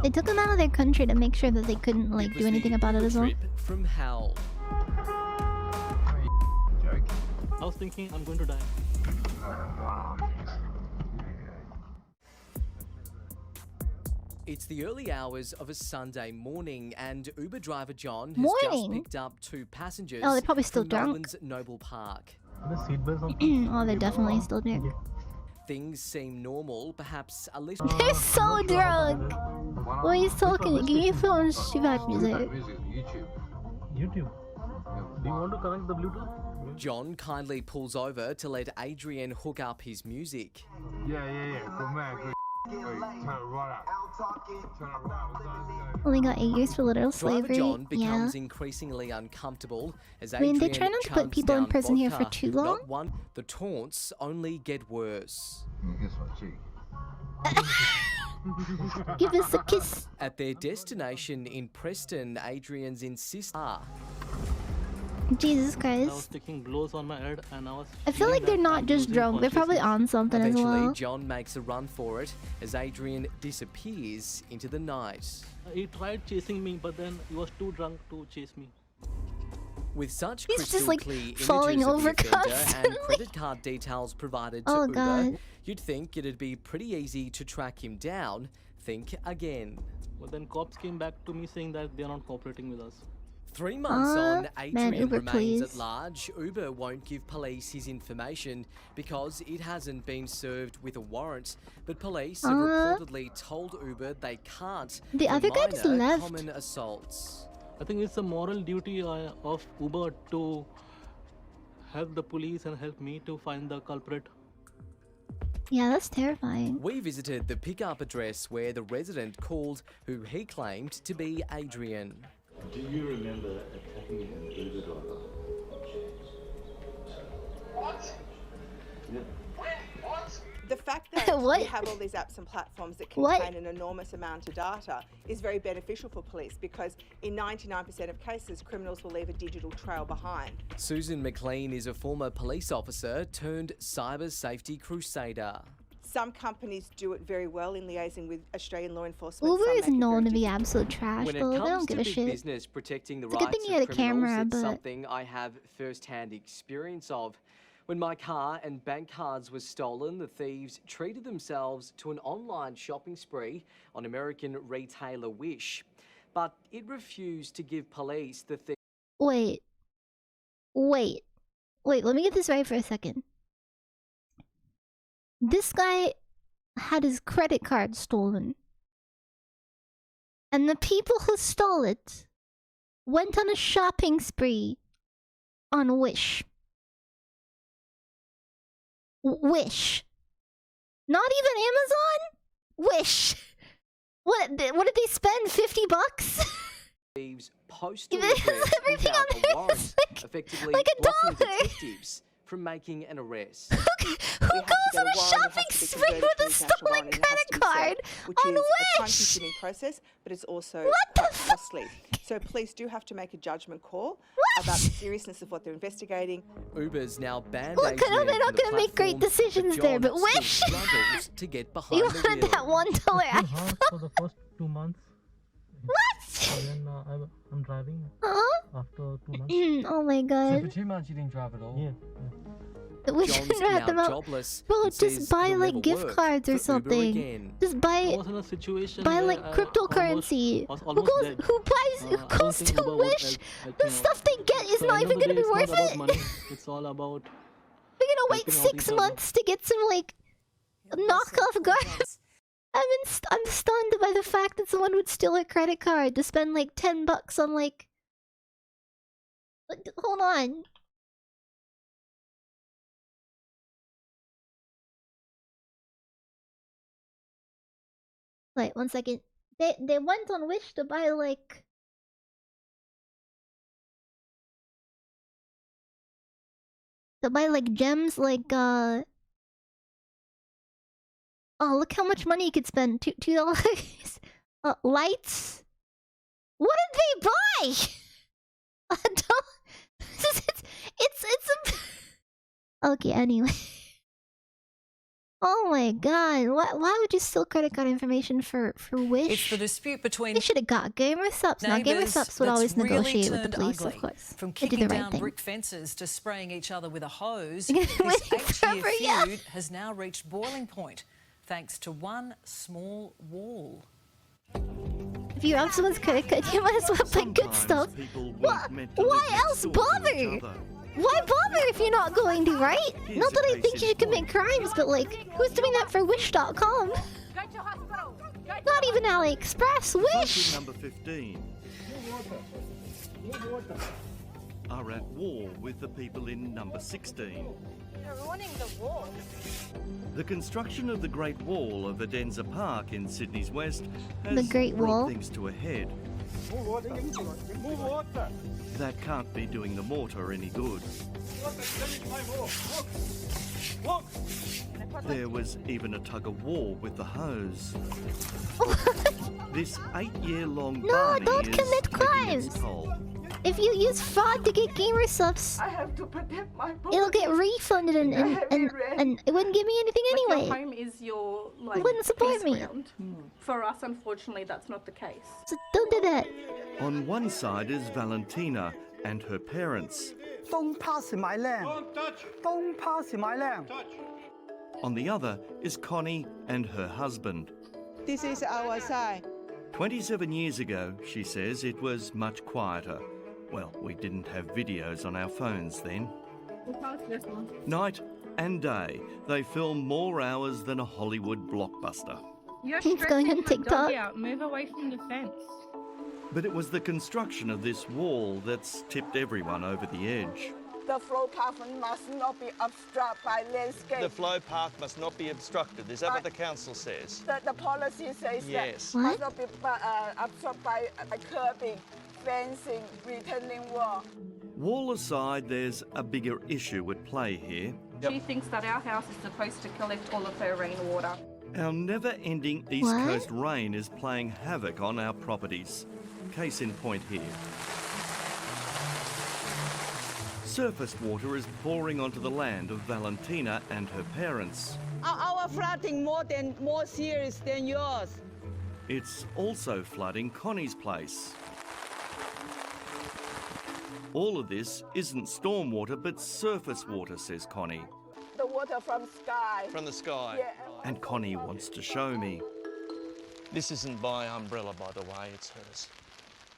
They took them out of their country to make sure that they couldn't like do anything about it as well. Trip from hell. I was thinking I'm going to die. It's the early hours of a Sunday morning, and Uber driver John has just Morning? picked up 2 passengers Oh, they're probably still from drunk. Melbourne's Noble Park. Oh, they're definitely still drunk. Things seem normal, perhaps a little... They're so drunk! What are you talking? Can you throw on Shivat music? YouTube. Do you want to connect the Bluetooth? John kindly pulls over to let Adrian hook up his music. Yeah. Good man. Good. Wait, turn it right out. Turn it right. Only got 8 years for literal Driver slavery. John Yeah. becomes increasingly uncomfortable as I mean, they Adrian try not to put chums people in down prison here for vodka. too long. Not one. The taunts only get worse. Give us a kiss. At their destination in Preston, Adrian's Jesus I was Christ. taking blows on my head and I was... I feel like they're not just drunk, they're probably on something as Eventually, well. John makes a run for it as Adrian disappears into the night. He tried chasing me, but then he was too drunk to chase me. With such He's crystal just, like, clear falling images of over the offender and constantly. credit card details provided to Oh, Uber, God. you'd think it'd be pretty easy to track him down. Think again. But then cops came back to me saying that they're not cooperating with us. 3 months on, man, Adrian Uber, remains please. at large. Uber won't give police his information because it hasn't been served with a warrant. But police have reportedly told Uber they can't The for other guy just minor left. common assaults. I think it's a moral duty of Uber to help the police and help me to find the culprit. Yeah, that's terrifying. We visited the pickup address where the resident called who he claimed to be Adrian. Do you remember attacking an Uber driver? What? Yeah. What? The fact that What? we have all these apps and platforms that What? contain an enormous amount of data is very beneficial for police because in 99% of cases, criminals will leave a digital trail behind. Susan McLean is a former police officer turned cyber safety crusader. Some companies do it very well in liaising with Australian law enforcement. Uber Some is make it known very to be difficult. absolute trash, When it though. They comes don't to give a big shit. business protecting the It's a good rights thing you of had a camera, criminals, it's but- something I have first-hand experience of. When my car and bank cards were stolen, the thieves treated themselves to an online shopping spree on American retailer Wish. But it refused to give police the thieves. Wait, let me get this right for a second. This guy had his credit card stolen. And the people who stole it went on a shopping spree on Wish. Wish. Not even Amazon? Wish. What did they spend? $50? Postal This is address everything without on a there. warrant, It's effectively like blocking $1. detectives from making an arrest. Who goes on a shopping spree with a stolen credit card which on is a Wish? time-consuming process, but it's also quite costly. So police do have to make a judgment call about the seriousness of what they're investigating. Uber's now banned Look, I know they're not going to make great decisions there, but Wish! struggles to get behind You the wanted wheel. that $1 iPhone. For the first 2 months. What? And then I'm driving Huh? after 2 months. Oh my So god. for 2 months you didn't drive at all? Yeah. We John's should rat now them out. jobless Bro, and just says buy he'll like never gift work cards or for Uber something. again. Just I buy was in a situation buy where like I cryptocurrency. was Who almost goes dead. who buys who I don't goes think to Uber would Wish? help The me out. stuff they get is So not end even of the gonna day, be worth it's not about it. money. It's all about We're gonna wait helping out 6 each other. months to get some like knockoff garbage. I'm stunned by the fact that someone would steal a credit card to spend like $10 on like. Hold on. Wait, 1 second. They went on Wish to buy like. To buy like gems like Oh, look how much money you could spend. $2. Lights. What did they buy? It's a. Okay, anyway. Oh my god, why would you steal credit card information for Wish? It's the dispute between They should have got Gamer Supps. Now, Gamer neighbours Supps would that's always really negotiate with the turned police, ugly. of course. From They do kicking the right down thing. brick fences to spraying each other with a hose, Waiting this 8-year forever, yeah. feud has now reached boiling point thanks to one small wall. If you have someone's credit card, you might as well buy good stuff. Why else bother? Why bother if you're not going to, right? Not that I think you should commit crimes, but like, who's doing that for Wish.com? Not even AliExpress. Wish! Number 15 are at war with the people in number 16. They're ruining the wall. The construction of the Great Wall of Adenza Park in Sydney's West has The Great brought Wall? things to a head. That can't be doing the mortar any good. There was even a tug-of-war with the hose. This 8-year-long No, Barney don't is commit taking crimes. its toll. If you use fraud to get Gamer Subs, I have to protect my it'll get refunded and it wouldn't give me anything anyway. Your home is your It wouldn't support me. ground. For us, unfortunately, that's not the case. So don't do that. On one side is Valentina and her parents. Don't pass in my land. Don't pass in my land. On the other is Connie and her husband. This is our side. 27 years ago, she says, it was much quieter. Well, we didn't have videos on our phones then. Night and day, they film more hours than a Hollywood blockbuster. You're It's going on stressing my dog TikTok. out. Move away from the fence. But it was the construction of this wall that's tipped everyone over the edge. The flow path must not be obstructed by landscape. The flow path must not be obstructed. Is that what the council says? The policy says Yes. that must not be obstructed by curbing, fencing, retaining wall. Wall aside, there's a bigger issue at play here. She thinks that our house is supposed to collect all of her rainwater. Our never-ending East Coast rain is playing havoc on our properties. Case in point here. Surface water is pouring onto the land of Valentina and her parents. Our flooding more serious than yours. It's also flooding Connie's place. All of this isn't stormwater, but surface water, says Connie. The water from sky. From the sky. Yeah. And Connie wants to show me. This isn't my umbrella, by the way, it's hers.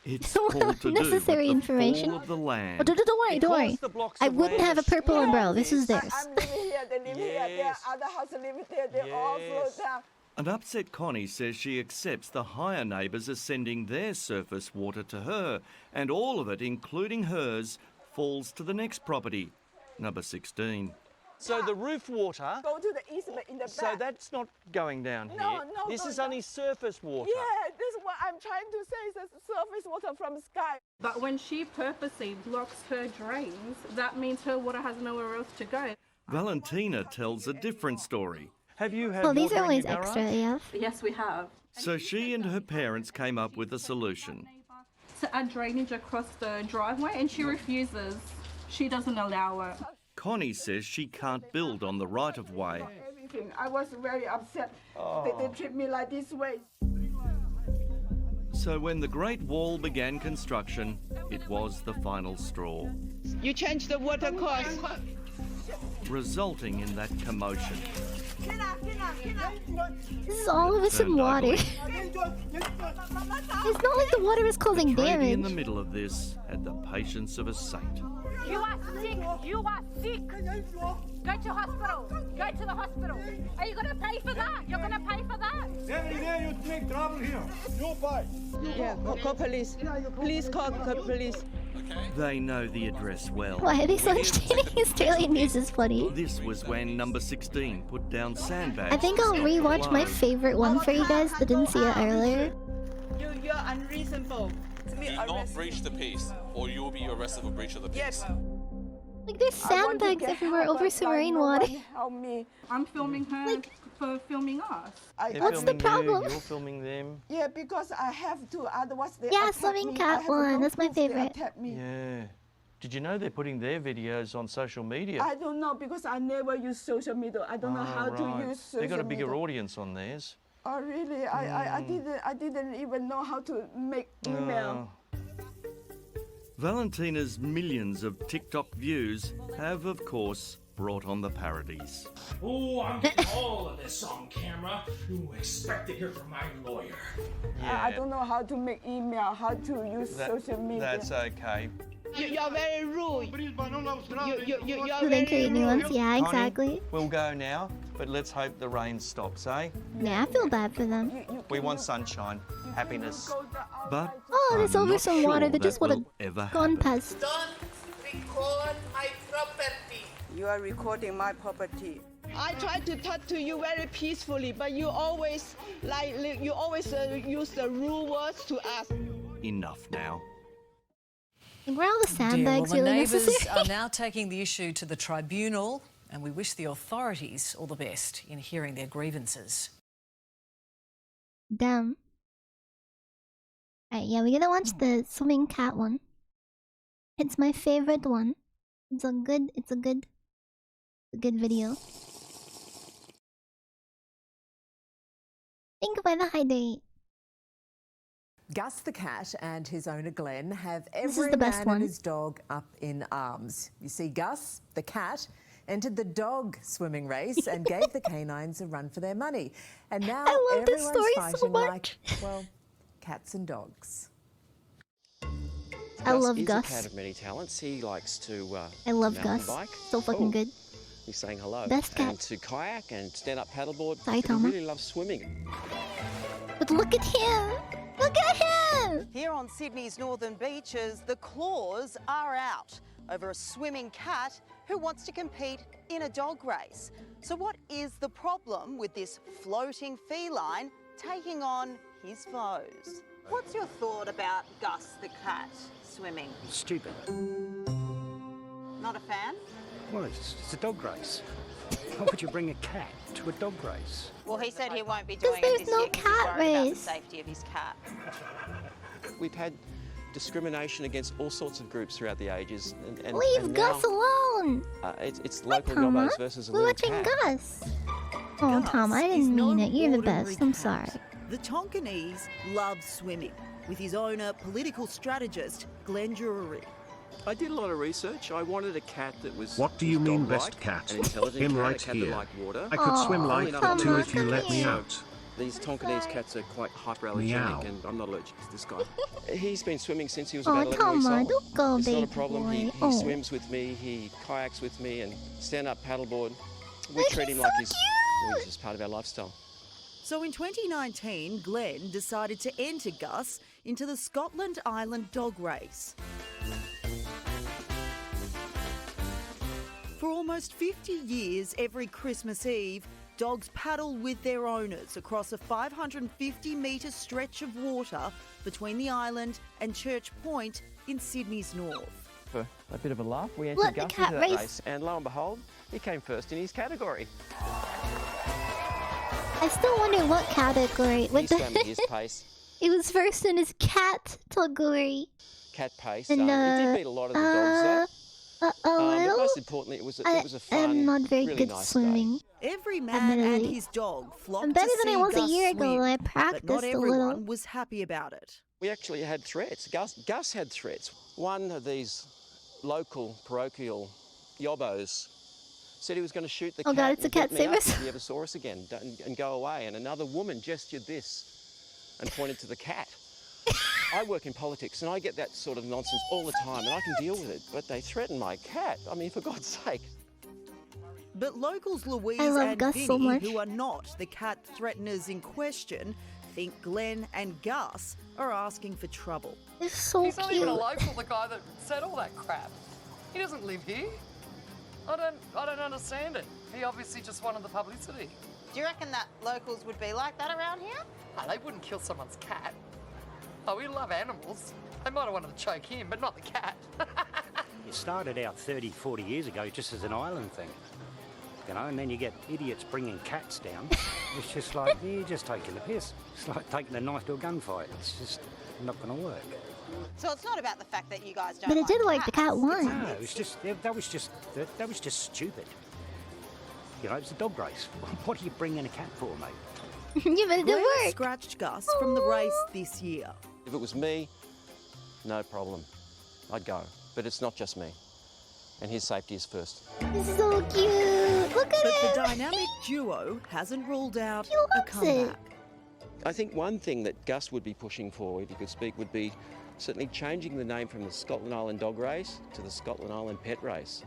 It's all to do with Necessary the information. fall of the land. Oh, don't worry, don't worry. I wouldn't have a purple umbrella. This is theirs. I'm living here, they live here, there are other houses living there, they all flow down. An upset Connie says she accepts the higher neighbours are sending their surface water to her, and all of it, including hers, falls to the next property, number 16. So the roof water. Go to the east in the back. So that's not going down No, here. no, This no, is no. only surface water. Yeah, this is what I'm trying to say. It's surface water from the sky. But when she purposely blocks her drains, that means her water has nowhere else to go. Valentina tells a different story. Have you had Well, these water are in always your garage? extra, yeah. Yes, we have. So she and her parents came up with a solution. To add drainage across the driveway, and she refuses. She doesn't allow it. Connie says she can't build on the right-of-way. Everything. I was very upset. They treat me like this way. So when the Great Wall began construction, it was the final straw, You change the water course. resulting in that commotion. This is all of a sudden Turned water. ugly. It's not like the water is causing Tradie in damage. the middle of this had the patience of a saint. You are sick. You are sick. Go to hospital. Go to the hospital. Are you going to pay for that? You're going to pay for that? Every day you drink trouble here. You buy. Yeah, call police. Please call police. They know the address well. Why are they so entertaining? Australian news is funny. This was when number 16 put down sandbags. I think to I'll stop the rewatch my flow. favorite one for you guys that didn't see it earlier. You're unreasonable. Do not breach the peace, or you will be arrested for breach of the peace. Like there's sandbags everywhere over submarine water. Help me. I'm filming her for filming us. They're What's the filming problem? You, you're filming them. Yeah, because I have to. Otherwise, they Yeah, attack swimming me. cat I have one. no That's my proof they favorite. attack me. Yeah. Did you know they're putting their videos on social media? I don't know because I never use social media. I don't know how to use social They've got a bigger media. audience on theirs. Oh really? I didn't even know how to make email. Valentina's millions of TikTok views have, of course, brought on the parodies. Oh, I'm getting all of this on camera. You expect to hear from my lawyer. I don't know how to make email, how to use social media. That's okay. You're very rude. You're Do they create new ones? Yeah, Connie, exactly. We'll go now, but let's hope the rain stops, eh? Yeah, I feel bad for them. We want sunshine, happiness. But Oh, there's I'm over not some sure water that just would have will ever gone happen. past. Don't record my property. You are recording my property. I try to talk to you very peacefully, but you always use the rude words to us. Enough now. Like, were all the Dear, well, sandbags the really neighbours necessary? are now taking the issue to the tribunal, and we wish the authorities all the best in hearing their grievances. Damn. Alright, yeah, we're gonna watch the swimming cat one. It's my favorite one. It's a good video. Think by the hydrate. Gus the cat and his owner Glenn have This is every the best man one. and his dog up in arms. You see, Gus, the cat, entered the dog swimming race and gave the canines a run for their money. And now I love this everyone's story so fighting much. like, well, cats and dogs. I love is Gus. a cat of many talents. He likes to I love mountain Gus. bike. So fucking Oh, good. He's saying hello. Best cat. And to kayak and stand-up paddleboard. Sorry, But he Tama. really loves swimming. But look at him! Look at him! Here on Sydney's northern beaches, the claws are out over a swimming cat who wants to compete in a dog race. So what is the problem with this floating feline taking on his foes? What's your thought about Gus the cat swimming? Stupid. Not a fan? Well, it's a dog race. Why would you bring a cat to a dog race? Well, he said he won't be doing there's it this no year 'cause he's cat worried about the race. safety of his cat. We've had discrimination against all sorts of groups throughout the ages. And Leave Gus now, alone! it's local Tama. yobbos versus a We're little watching cat. Gus. Oh, Tom, I didn't mean it. You're the best. I'm sorry. The Tonkinese loves swimming, with his owner, political strategist Glenn Drury. I did a lot of research. I wanted a cat that was. What do you mean dog-like, best cat? an intelligent Him cat, right a cat here. that liked water. I could swim like Only that too another if you let me So out. These Tonkinese cats are quite hyperallergenic, Meow. and I'm not allergic to this guy. He's been swimming since he was Oh, about 11 weeks Tama, old. don't go, It's not baby a problem. He boy. Oh. swims with me, he kayaks with me, and stand-up paddleboard. We treat him like he's just part of our lifestyle. So in 2019, Glenn decided to enter Gus into the Scotland Island dog race. For almost 50 years, every Christmas Eve, dogs paddle with their owners across a 550-metre stretch of water between the island and Church Point in Sydney's north. For a bit of a laugh, we Let entered the Gus cat into that race. race, and lo and behold, he came first in his category. I still wonder what category. He What swam at the? his pace, It was first in his cat category. cat pace. And, He did beat a lot of the dogs a though. But little. most importantly, it was a fun, I'm not very really good nice swimming. Every man and Admittedly. his dog flocked I'm better to than see I was a Gus year ago. swim, I but practiced not a everyone little. was happy about it. We actually had threats. Gus had threats. One of these local parochial yobbos said he was going to shoot the Oh cat God, it's a and beat cat me up service. if he ever saw us again and go away. And another woman gestured this and pointed to the cat. I work in politics and I get that sort of nonsense all the time and I can deal with it, but they threaten my cat. I mean, for God's sake. But locals Louise I love and Gus Vinny, so much. who are not the cat threateners in question, think Glenn and Gus are asking for trouble. It's so He's not even a cute. local, the guy that said all that crap. He doesn't live here. I don't understand it. He obviously just wanted the publicity. Do you reckon that locals would be like that around here? Oh, they wouldn't kill someone's cat. Oh, we love animals. They might have wanted to choke him, but not the cat. It started out 30, 40 years ago just as an island thing. You know, and then you get idiots bringing cats down. It's just like, you're just taking the piss. It's like taking a knife to a gunfight. It's just not going to work. So it's not about the fact that you guys don't But it did like the cats. cat won. No, it was just, that was just stupid. You know, it's a dog race. What are you bringing a cat for, mate? Yeah, but it did Glenn work. scratched Gus from the race this year. If it was me, no problem. I'd go. But it's not just me. And his safety is first. He's so cute. Look at But him. the dynamic duo hasn't ruled out He a loves it. comeback. I think one thing that Gus would be pushing for, if he could speak, would be certainly changing the name from the Scotland Island Dog Race to the Scotland Island Pet Race.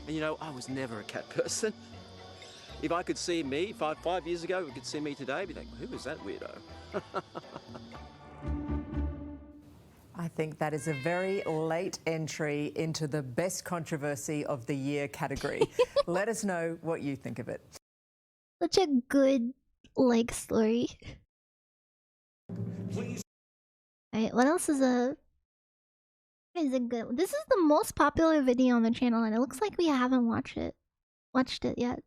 And you know, I was never a cat person. If I could see me 5 years ago, we could see me today, be like, who is that weirdo? I think that is a very late entry into the best controversy of the year category. Let us know what you think of it. Such a good story. Alright, what else is a good? This is the most popular video on the channel, and it looks like we haven't watched it yet.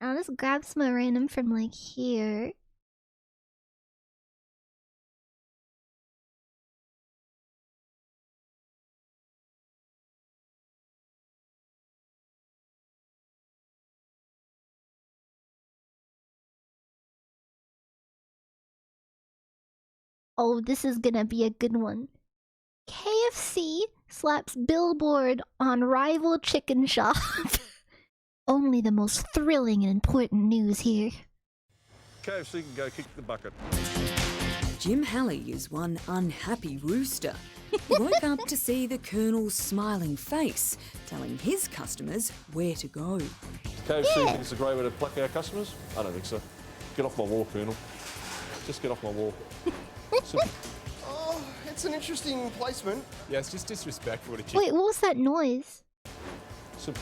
I'll just grab some random from here. Oh, this is gonna be a good one. KFC slaps billboard on rival chicken shop. Only the most thrilling and important news here. KFC can go kick the bucket. Jim Halley is one unhappy rooster. He woke up to see the Colonel's smiling face, telling his customers where to go. KFC think it's a great way to pluck our customers? I don't think so. Get off my wall, Colonel. Just get off my wall. Oh, it's an interesting placement. Yeah, it's just disrespectful to Wait, what was that noise? Simple.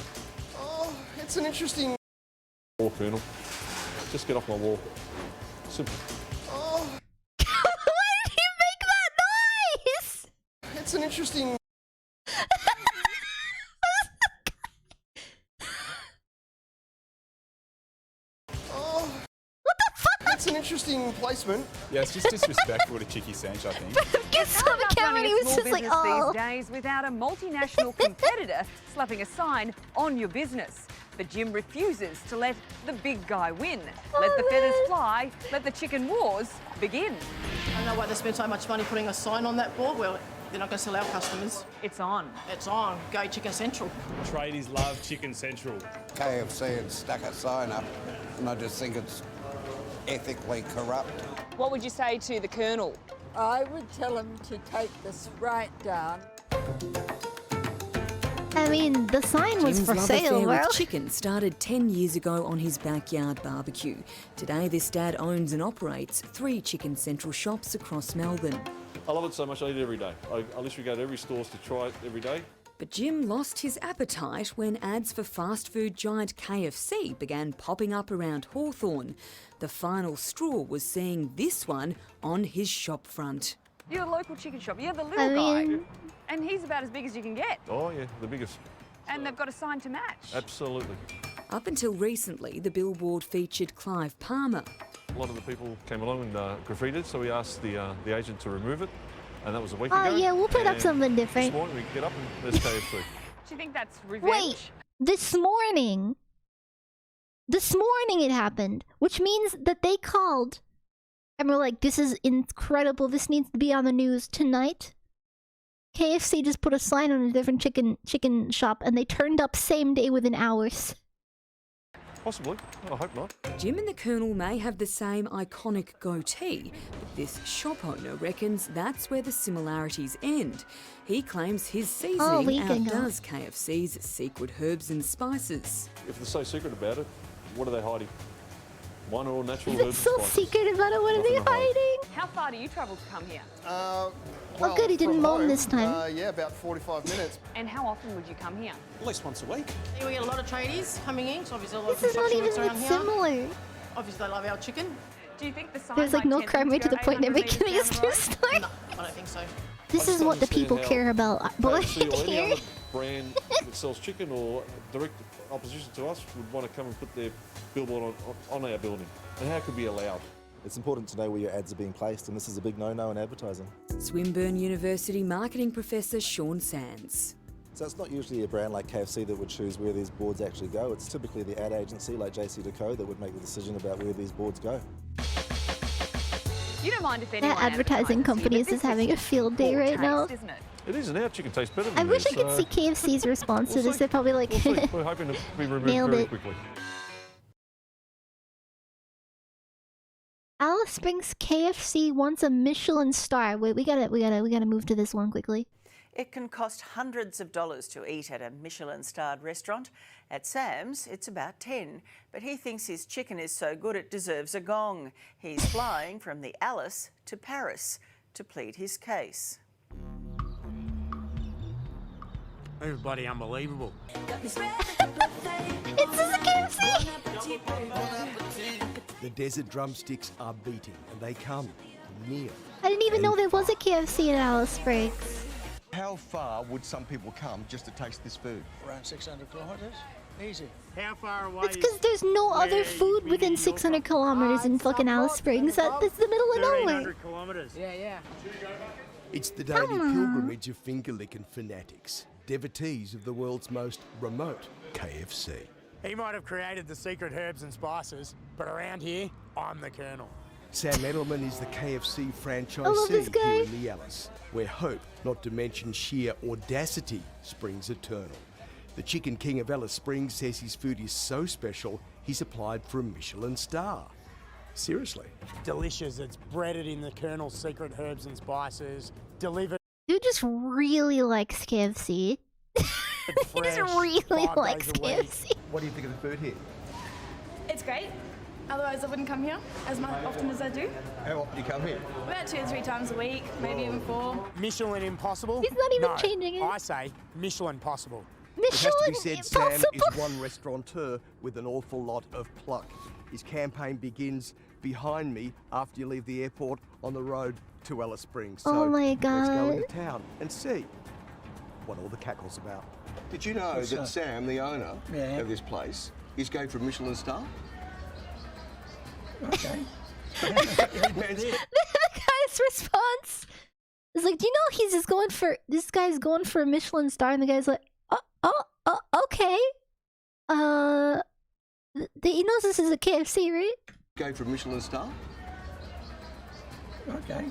Oh, it's an interesting. Wall, Colonel. Just get off my wall. Simple. Oh, Why did he make that noise? it's an interesting. Oh, what the fuck? It's an interesting placement. Yeah, it's just disrespectful to Chicky Sanch, I think. Just saw the camera and he was just like, oh. these days without a multinational competitor slapping a sign on your business. But Jim refuses to let the big guy win. Let the feathers fly, let the chicken wars begin. I don't know why they spend so much money putting a sign on that board. Well, they're not going to sell our customers. It's on. It's on. Go Chicken Central. Tradies love Chicken Central. KFC had stuck a sign up, and I just think it's ethically corrupt. What would you say to the Colonel? I would tell him to take this right down. I mean, the sign was Jim's for love sale, affair bro. with chicken started 10 years ago on his backyard barbecue. Today, this dad owns and operates 3 Chicken Central shops across Melbourne. I love it so much, I eat it every day. I literally go to every store to try it every day. But Jim lost his appetite when ads for fast food giant KFC began popping up around Hawthorne. The final straw was seeing this one on his shop front. You're a local chicken shop. You're the little guy. And he's about as big as you can get. Oh, yeah, the biggest. And they've got a sign to match. Absolutely. Up until recently, the billboard featured Clive Palmer. A lot of the people came along and graffitied, so we asked the agent to remove it, and that was a week Oh ago. yeah, we'll put up And something different. This morning we get up and there's KFC. Do you think that's revenge? Wait, this morning it happened, which means that they called and were like, this is incredible, this needs to be on the news tonight. KFC just put a sign on a different chicken shop and they turned up same day within hours. Possibly. I hope not. Jim and the Colonel may have the same iconic goatee, but this shop owner reckons that's where the similarities end. He claims his seasoning outdoes KFC's secret herbs and spices. If they're so secret about it, what are they hiding? One or natural They're herbs so and spices. secret about it, what are they hiding? How far do you travel to come here? Oh good, he didn't from mow him home, this time. Yeah, about 45 minutes. And how often would you come here? At least once a week. We get a lot of tradies coming in, so obviously a lot of This is not construction even works that around here. similar. Obviously they love our chicken. Do you think the sign There's like might no tempt crime them rate to the point they're 800 making metres this down the road? story. No, I don't think so. This I is just what the don't people understand care about. But KFC or any here, other brand that sells chicken or direct opposition to us would want to come and put their billboard on our building. And how could be allowed? It's important to know where your ads are being placed, and this is a big no-no in advertising. Swinburne University marketing professor Sean Sands. So it's not usually a brand like KFC that would choose where these boards actually go. It's typically the ad agency like JC that would make the decision about where these boards go. You don't mind if anyone that advertising company is just having a field day right now. Isn't it? It is, and our chicken tastes better than I wish I theirs, could so see KFC's response to this. They're probably like, we'll see. We're hoping to be removed Nailed very it. quickly. Alice Springs KFC wants a Michelin star. Wait, we gotta move to this one quickly. It can cost hundreds of dollars to eat at a Michelin-starred restaurant. At Sam's, it's about 10, but he thinks his chicken is so good it deserves a gong. He's flying from the Alice to Paris to plead his case. It was bloody unbelievable. It's just a KFC! The desert drumsticks are beating, and they come near. I didn't even know there was a KFC in Alice Springs. How far would some people come just to taste this food? Around 600 kilometres. Easy. How far away? It's because there's no other food within 600 kilometers in fucking Alice Springs. That's the middle of nowhere. 1,300 kilometres. Yeah. It's the daily pilgrimage of finger-licking fanatics, devotees of the world's most remote KFC. He might have created the secret herbs and spices, but around here, I'm the Colonel. Sam Edelman is the KFC love this franchisee guy. here in the Alice, where hope, not to mention sheer audacity, springs eternal. The Chicken King of Alice Springs says his food is so special, he's applied for a Michelin star. Seriously. Delicious. It's breaded in the Colonel's secret herbs and spices, delivered Dude just really likes KFC. He fresh, just really 5 likes days a week. KFC. What do you think of the food here? It's great. Otherwise, I wouldn't come here as often as I do. How often do you come here? About 2 or 3 times a week, maybe even 4. Michelin impossible? He's not even No, changing it. I say Michelin possible. It has to be Michelin said, Sam impossible. is one restaurateur with an awful lot of pluck. His campaign begins behind me after you leave the airport on the road to Alice Springs. So Oh my let's go God. into town and see what all the cackle's about. Did you know that Sam, the owner of this place, is going for a Michelin star? Okay. The guy's response is like, do you know he's just going for, this guy's going for a Michelin star, and the guy's like, okay. He knows this is a KFC, right? Going for a Michelin star? Okay.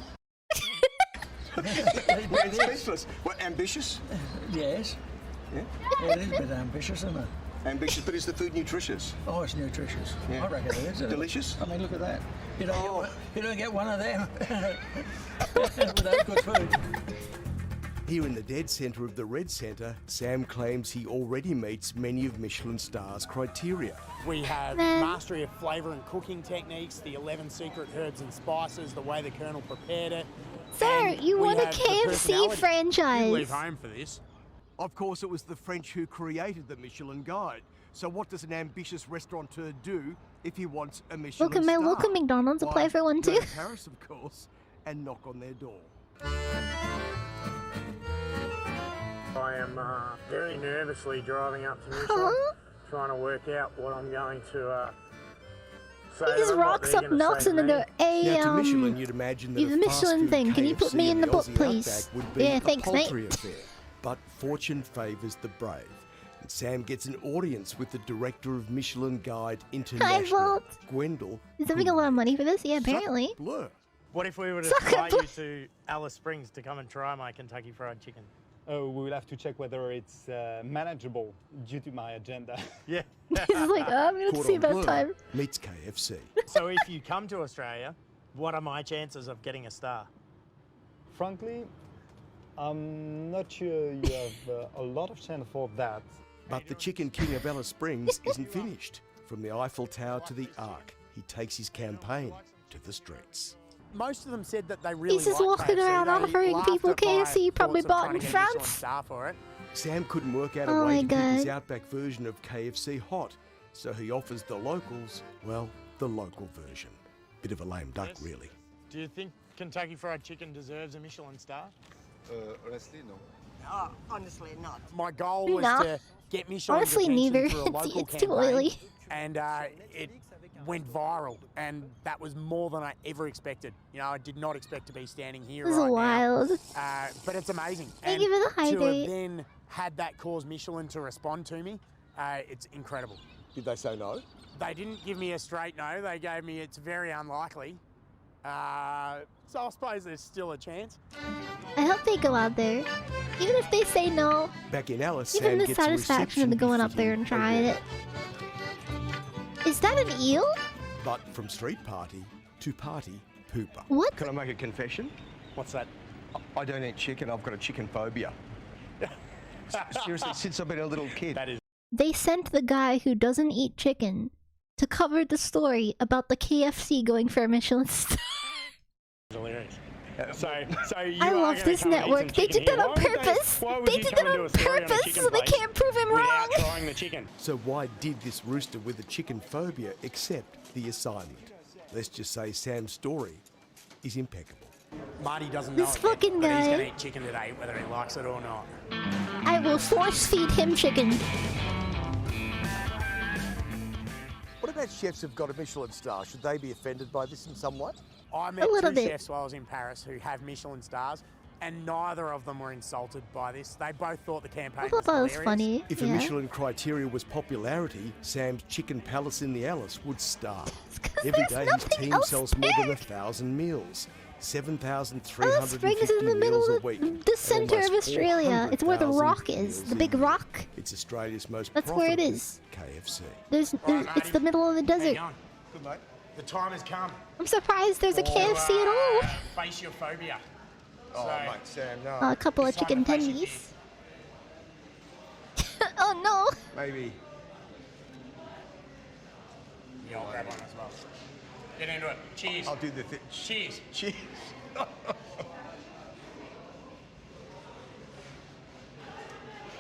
Man, speechless. What, ambitious? Yes. Yeah? Yeah, it is a bit ambitious, isn't it? Ambitious, but is the food nutritious? Oh, it's nutritious. Yeah. I reckon it is. isn't it? Delicious? I mean, look at that. You don't get one of them without good food. Here in the dead centre of the Red Centre, Sam claims he already meets many of Michelin star's criteria. We have mastery of flavour and cooking techniques, the 11 secret herbs and spices, the way the Colonel prepared it. Sir, and you we want a have the KFC personality. franchise. You'd leave home for this. Of course, it was the French who created the Michelin Guide. So what does an ambitious restaurateur do if he wants a Michelin Look at my star? local McDonald's, Why, apply for one go too. to Paris, of course, and knock on their door. I am very nervously driving up to Michelin, trying to work out what I'm going to say. He just rocks up, knocks on the door. Hey, Now, to Michelin, you'd imagine that the a Michelin fast-food thing. Can you put KFC me in the book, Aussie please? outback would be Yeah, a thanks, mate. paltry affair. But fortune favours the brave. And Sam gets an audience with the director of Michelin Guide International, Walt. Gwendol. Is that making a lot of money for this? Yeah, apparently. Blur. What if we were to Suck fly it. you to Alice Springs to come and try my Kentucky Fried Chicken? Oh, we will have to check whether it's manageable due to my agenda. Yeah. He's like, oh, I'm going to see Cordon about Bleu time. meets KFC. So if you come to Australia, what are my chances of getting a star? Frankly, I'm not sure you have a lot of chance for that. But the Chicken King of Alice Springs isn't finished. From the Eiffel Tower to the Arc, he takes his campaign to the streets. Most of them said that they really He's just liked walking KFC. around They offering laughed people at my KFC he probably thoughts of bought trying in to get a Michelin France. star for it. Sam couldn't work out Oh a way my to keep his God. Outback version of KFC hot, so he offers the locals, well, the local version. Bit of a lame duck, really. Do you think Kentucky Fried Chicken deserves a Michelin star? Honestly, no. Oh, honestly not. My goal was No. to get Michelin's Honestly, attention neither. through a local It's too campaign, oily. and it went viral, and that was more than I ever expected. You know, I did not expect to be standing here This is right wild. now. But it's amazing. Thank and you for the to have hydrate. then had that cause Michelin to respond to me, it's incredible. Did they say no? They didn't give me a straight no. They gave me it's very unlikely. So I suppose there's still a chance. I hope they go out there. Even if they say no, Back in Alice, give them Sam the gets a satisfaction of reception going up there and trying it. Is that an eel? But from street party to party pooper. What? Can I make a confession? What's that? I don't eat chicken. I've got a chicken phobia. Seriously, since I've been a little kid. That is They sent the guy who doesn't eat chicken to cover the story about the KFC going for a Michelin star. hilarious. So you I are love gonna this come and eat network. some They chicken did that here. on Why would purpose. Why would They you did come that and do on a story purpose chicken so they place can't prove him wrong. without trying the chicken? So why did this rooster with a chicken phobia accept the assignment? Let's just say Sam's story is impeccable. Marty doesn't This know it fucking yet, but he's guy. going to eat chicken today, whether he likes it or not. I will force feed him chicken. What about chefs who've got a Michelin star? Should they be offended by this in some way? I met little two bit. chefs while I was in Paris who have Michelin stars, and neither of them were insulted by this. They both thought the campaign I thought that was hilarious. funny. If a Michelin criteria was popularity, Sam's Chicken Palace in the Alice would starve. Every day his team sells more than 1,000 meals. 7,350 Alice Springs is in the middle meals a of week. the center of Almost Australia. It's where the 400,000 rock is. meals The a big year. rock. It's Australia's most That's where it profitable is. KFC. It's the middle of the desert. Good, mate. The time has come. I'm surprised there's a for, KFC at all. Face your phobia. Oh, So- mate, Sam, no. A couple of It's time chicken to face your tendies. Oh no! Maybe. Yeah, I'll grab one as well. Get into it. Cheers. I'll do the thing. Cheers. Cheers.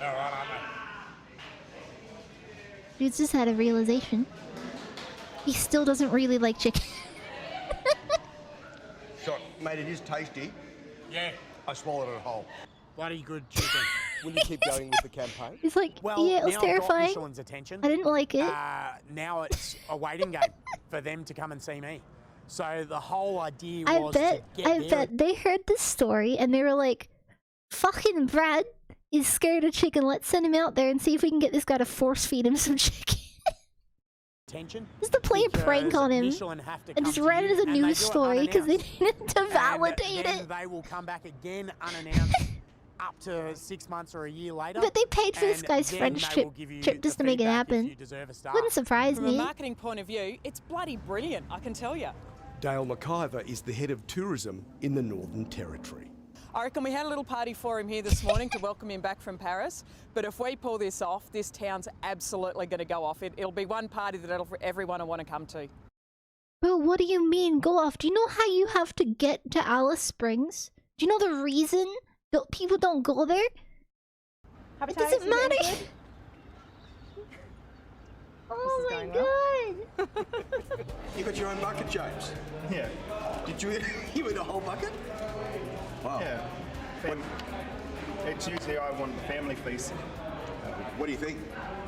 All right, aren't they? Dude's just had a realization. He still doesn't really like chicken. So, mate, it is tasty. Yeah. I swallowed it whole. Bloody good chicken. Will you keep going with the campaign? He's like, Well, yeah, it was now I've got terrifying. Michelin's attention. I didn't like it. Now it's a waiting game for them to come and see me. So the whole idea I was bet, to get there. they heard this story and they were like, "Fucking Brad is scared of chicken. Let's send him out there and see if we can get this guy to force feed him some chicken." Attention. Just to play a prank on him, Michelin have to and come just to ran you, it as a and they news do it story because they unannounced. needed to And validate then it. they will come back again unannounced up to 6 months or a year later. But they paid for this and guy's then French they trip will give you just the to make it feedback if happen. you deserve a star. Wouldn't surprise From me. a marketing point of view, it's bloody brilliant, I can tell you. Dale McIver is the head of tourism in the Northern Territory. I reckon we had a little party for him here this morning to welcome him back from Paris. But if we pull this off, this town's absolutely going to go off. It'll be one party that everyone will want to come to. Bro, what do you mean go off? Do you know how you have to get to Alice Springs? Do you know the reason that people don't go there? It doesn't matter. Oh my god. You got your own bucket, James? Yeah. Did you eat a whole bucket? Wow. Yeah. It's usually I want the family feast. What do you think?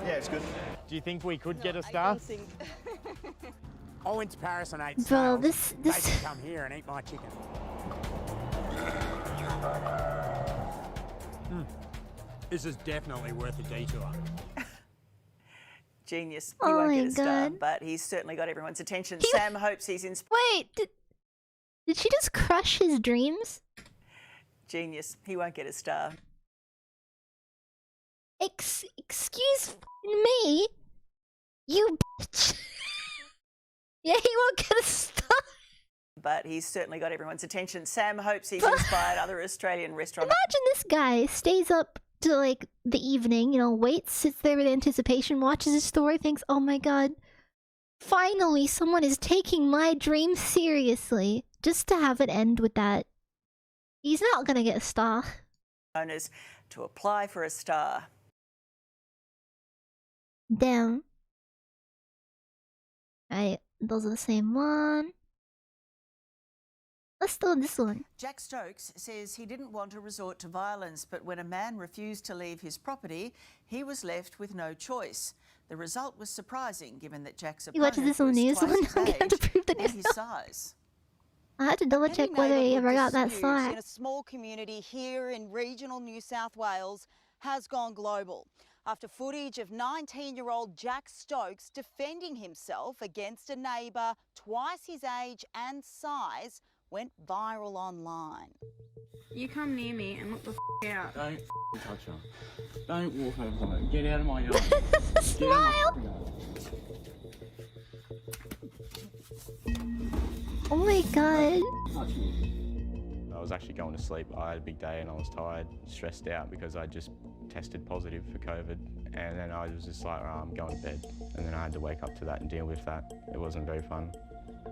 Yeah, it's good. Do you think we could get a star? I went to Paris and ate Bro, snails. this- They can come here and eat my chicken. This is definitely worth a detour. Genius. He Oh won't my get a star, God. but he's certainly got everyone's attention. Sam hopes he's inspired. Wait, did she just crush his dreams? Genius. He won't get a star. Excuse me? You bitch. Yeah, he won't get a star. But he's certainly got everyone's attention. Sam hopes he's inspired other Australian restaurants. Imagine this guy stays up to like the evening, waits, sits there with anticipation, watches his story, thinks, oh my god, finally someone is taking my dream seriously. Just to have it end with that. He's not gonna get a star. Owners to apply for a star. Damn. Alright, those are the same one. Let's do this one. Jack Stokes says he didn't want to resort to violence, but when a man refused to leave his property, he was left with no choice. The result was surprising, given that Jack's You watch opponent this on the news was twice one? his I'm gonna have to age prove that and he's his not. size. I had to double check whether he ever got that star. In a small community here in regional New South Wales has gone global after footage of 19-year-old Jack Stokes defending himself against a neighbour twice his age and size went viral online. You come near me and look the out. Don't touch her. Don't walk over her. Get out of my yard. Smile! Oh my god. I was actually going to sleep. I had a big day and I was tired, stressed out because I just tested positive for COVID. And then I was just like, I'm going to bed. And then I had to wake up to that and deal with that. It wasn't very fun.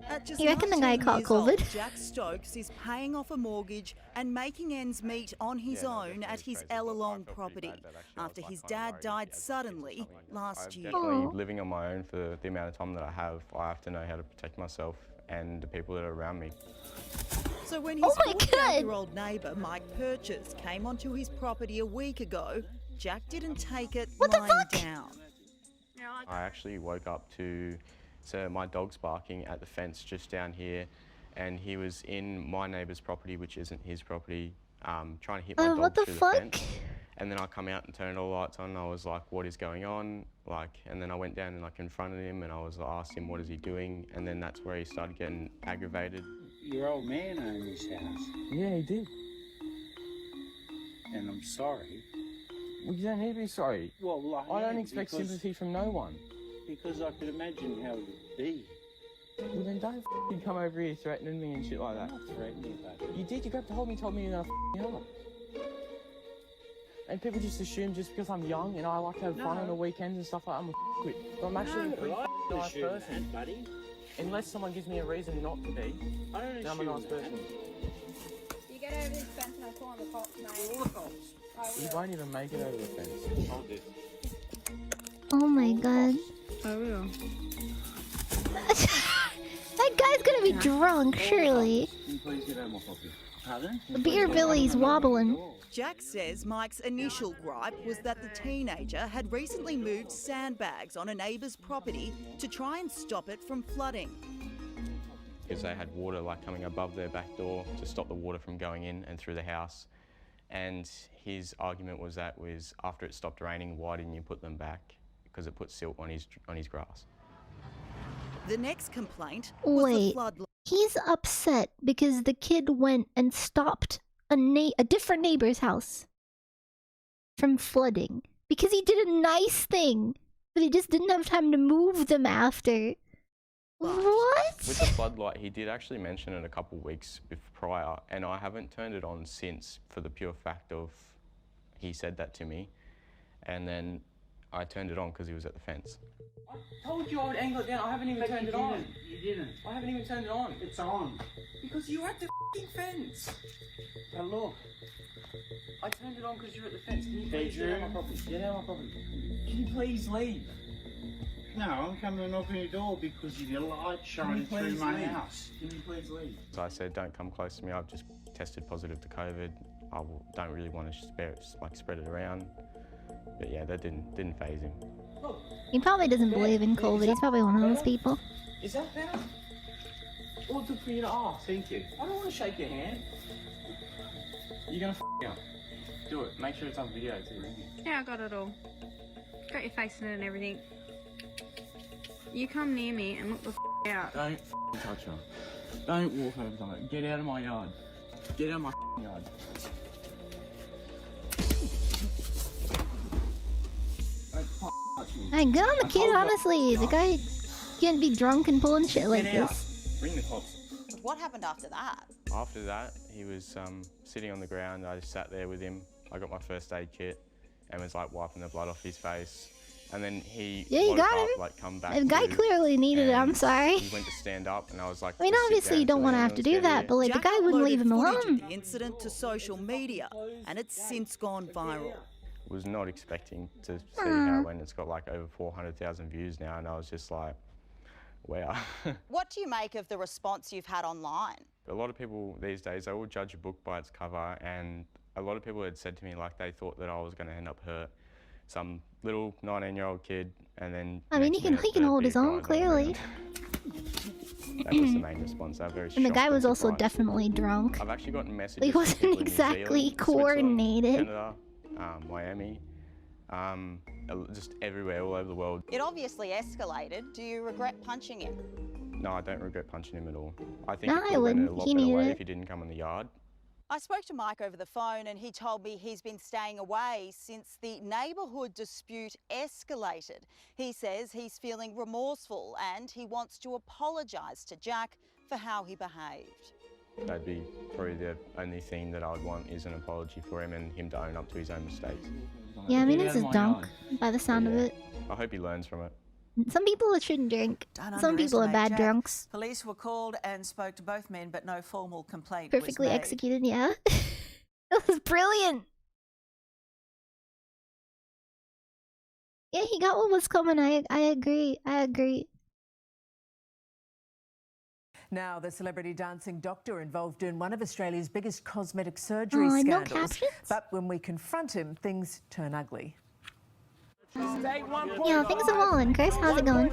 At just You reckon the guy 19 caught years old, COVID? Jack Stokes is paying off a mortgage and making ends meet on his own at his Ellalong property after his dad died suddenly last year. Definitely living on my own for the amount of time that I have to know how to protect myself and the people that are around me. So when his 48-year-old neighbour, Mike Purchase, came onto his property a week ago, Jack didn't take it lying down. I actually woke up to my dog's barking at the fence just down here, and he was in my neighbour's property, which isn't his property, trying to hit my dog what the through fuck? the fence. And then I come out and turn all the lights on, and I was like, what is going on? And then I went down and I confronted him, and I asked him, what is he doing? And then that's where he started getting aggravated. Your old man owned this house. Yeah, he did. And I'm sorry. Well, you don't need to be sorry. Well, I don't expect sympathy from no one. Because I could imagine how it would be. Well, then don't f***ing come over here threatening me and shit like that. I'm not threatening you, buddy. You did. You grabbed hold of me, told me you're gonna f*** me up. And people just assume just because I'm young and I like to have fun on the weekends and stuff like that, I'm a f***wit. But I'm actually a pretty nice person. Buddy. Unless someone gives me a reason not to be, then I'm a nice person. You get over this fence and I'll call on the cops, mate. You won't even make it over the fence. Hold this. Oh my god. I will. That guy's gonna be drunk, surely. Can you please get out of my property? Pardon? The beer belly's wobbling. Jack says Mike's initial gripe was that the teenager had recently moved sandbags on a neighbour's property to try and stop it from flooding. Because they had water coming above their back door to stop the water from going in and through the house. And his argument was after it stopped raining, why didn't you put them back? Because it put silt on his grass. The next complaint was the flood. He's upset because the kid went and stopped a different neighbor's house from flooding because he did a nice thing, but he just didn't have time to move them after. What? With the floodlight, he did actually mention it a couple of weeks prior, and I haven't turned it on since for the pure fact of he said that to me. And then I turned it on because he was at the fence. I told you I would angle it down. I haven't even turned it on. You didn't. I haven't even turned it on. It's on. Because you're at the f***ing fence. Now look. I turned it on because you're at the fence. Can you please get out of my property? Get out of my property. Can you please leave? No, I'm coming and knocking on your door because your light shining through my house. Can you please leave? So I said, don't come close to me. I've just tested positive to COVID. I don't really want to spread it around. But yeah, that didn't faze him. He probably doesn't believe in COVID. He's probably one of those people. Is that better? All it took for you to ask. Thank you. I don't want to shake your hand. You're gonna f out. Do it. Make sure it's on video too. Yeah, I got it all. Got your face in it and everything. You come near me and look the out. Don't touch her. Don't walk over to her. Get out of my yard. Get out of my yard. Hey, good on the kid, honestly. The guy can't be drunk and pulling shit like this. Bring the cops. What happened after that? After that, he was sitting on the ground. I just sat there with him. I got my first aid kit and was like wiping the blood off his face. And then he got up, him. like come back. The guy clearly needed it. I'm sorry. He went to stand up, and I was like, I mean, obviously you don't want to have to do that, but like the guy wouldn't leave him alone. The incident to social media, and it's since gone viral. Was not expecting to see how it went. It's got like over 400,000 views now, and I was just like, wow. What do you make of the response you've had online? A lot of people these days, they will judge a book by its cover, and a lot of people had said to me like they thought that I was going to end up hurt some little 19-year-old kid, and then I mean, he can hold his own, clearly. That was the main response. I'm very And the shocked guy and was also surprised. definitely drunk. I've actually gotten messages. He from wasn't people in New exactly Zealand, coordinated. Switzerland, Canada, Miami, just everywhere, all over the world. It obviously escalated. Do you regret punching him? No, I don't regret punching him at all. I think No, it I could have wouldn't. went a lot He better needed way it. if he didn't come in the yard. I spoke to Mike over the phone and he told me he's been staying away since the neighbourhood dispute escalated. He says he's feeling remorseful and he wants to apologise to Jack for how he behaved. That'd be probably the only thing that I would want is an apology for him and him to own up to his own mistakes. Yeah, I mean, it's just dunk by the sound of it. I hope he learns from it. Some people shouldn't drink. Don't Some people are underestimate bad Jack. drunks. Police were called and spoke to both men, but no formal complaint Perfectly was made. executed, yeah. That was brilliant. Yeah, he got what was coming. I agree. I agree. Now, the celebrity dancing doctor involved in one of Australia's biggest cosmetic surgery Oh, no scandals. captions? But when we confront him, things turn ugly. Yeah, things are rolling. Chris, how's it going?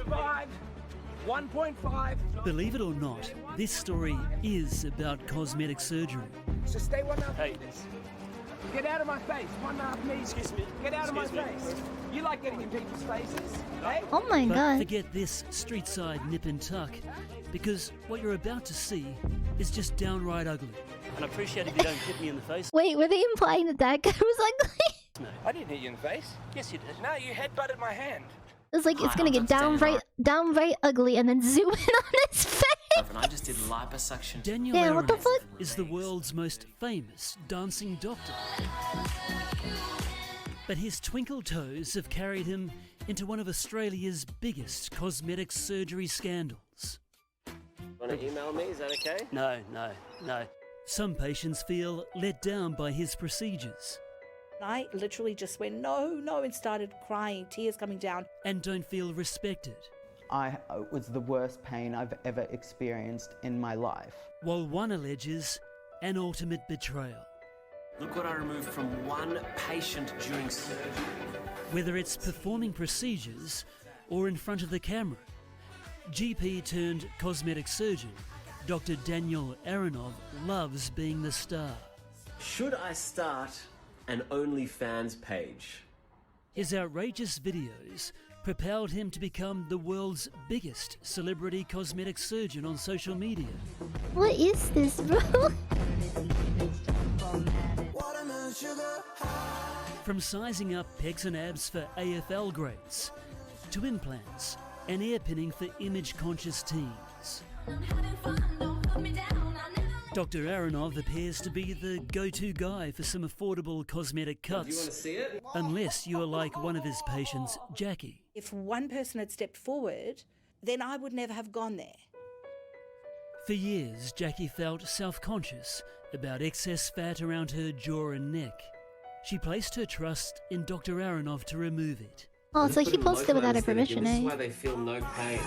1.5. Believe it or not, this story is about cosmetic surgery. So stay 1.5 meters. Get out of my face. 1.5 meters. Excuse me. Get out of my face. You like getting in people's faces, eh? Oh my But god. forget this street side nip and tuck, because what you're about to see is just downright ugly. And I appreciate if you don't hit me in the face. Wait, were they implying that that guy was ugly? No. I didn't hit you in the face. Yes, you did. No, you headbutted my hand. It's like it's Hi, gonna I'm get Dr. downright ugly and then zoom in on his face. And I just did liposuction. Daniel Yeah, what the Aronov fuck? is the world's most famous dancing doctor. But his twinkle toes have carried him into one of Australia's biggest cosmetic surgery scandals. Want to email me? Is that okay? No, no, no. Some patients feel let down by his procedures I literally just went, no, no, and started crying, tears coming down. and don't feel respected, It was the worst pain I've ever experienced in my life. while one alleges an ultimate betrayal. Look what I removed from one patient during surgery. Whether it's performing procedures or in front of the camera, GP turned cosmetic surgeon Dr. Daniel Aronov loves being the star. Should I start an OnlyFans page? His outrageous videos propelled him to become the world's biggest celebrity cosmetic surgeon on social media. What is this, bro? From sizing up pecs and abs for AFL grades, to implants and ear pinning for image-conscious teens, Dr. Aronov appears to be the go-to guy for some affordable cosmetic cuts. Do you want to see it? Unless you are like one of his patients, Jackie. If one person had stepped forward, then I would never have gone there. For years, Jackie felt self-conscious about excess fat around her jaw and neck. She placed her trust in Dr. Aronov to remove it. Oh, so he posted without her permission, This is eh? why they feel no pain.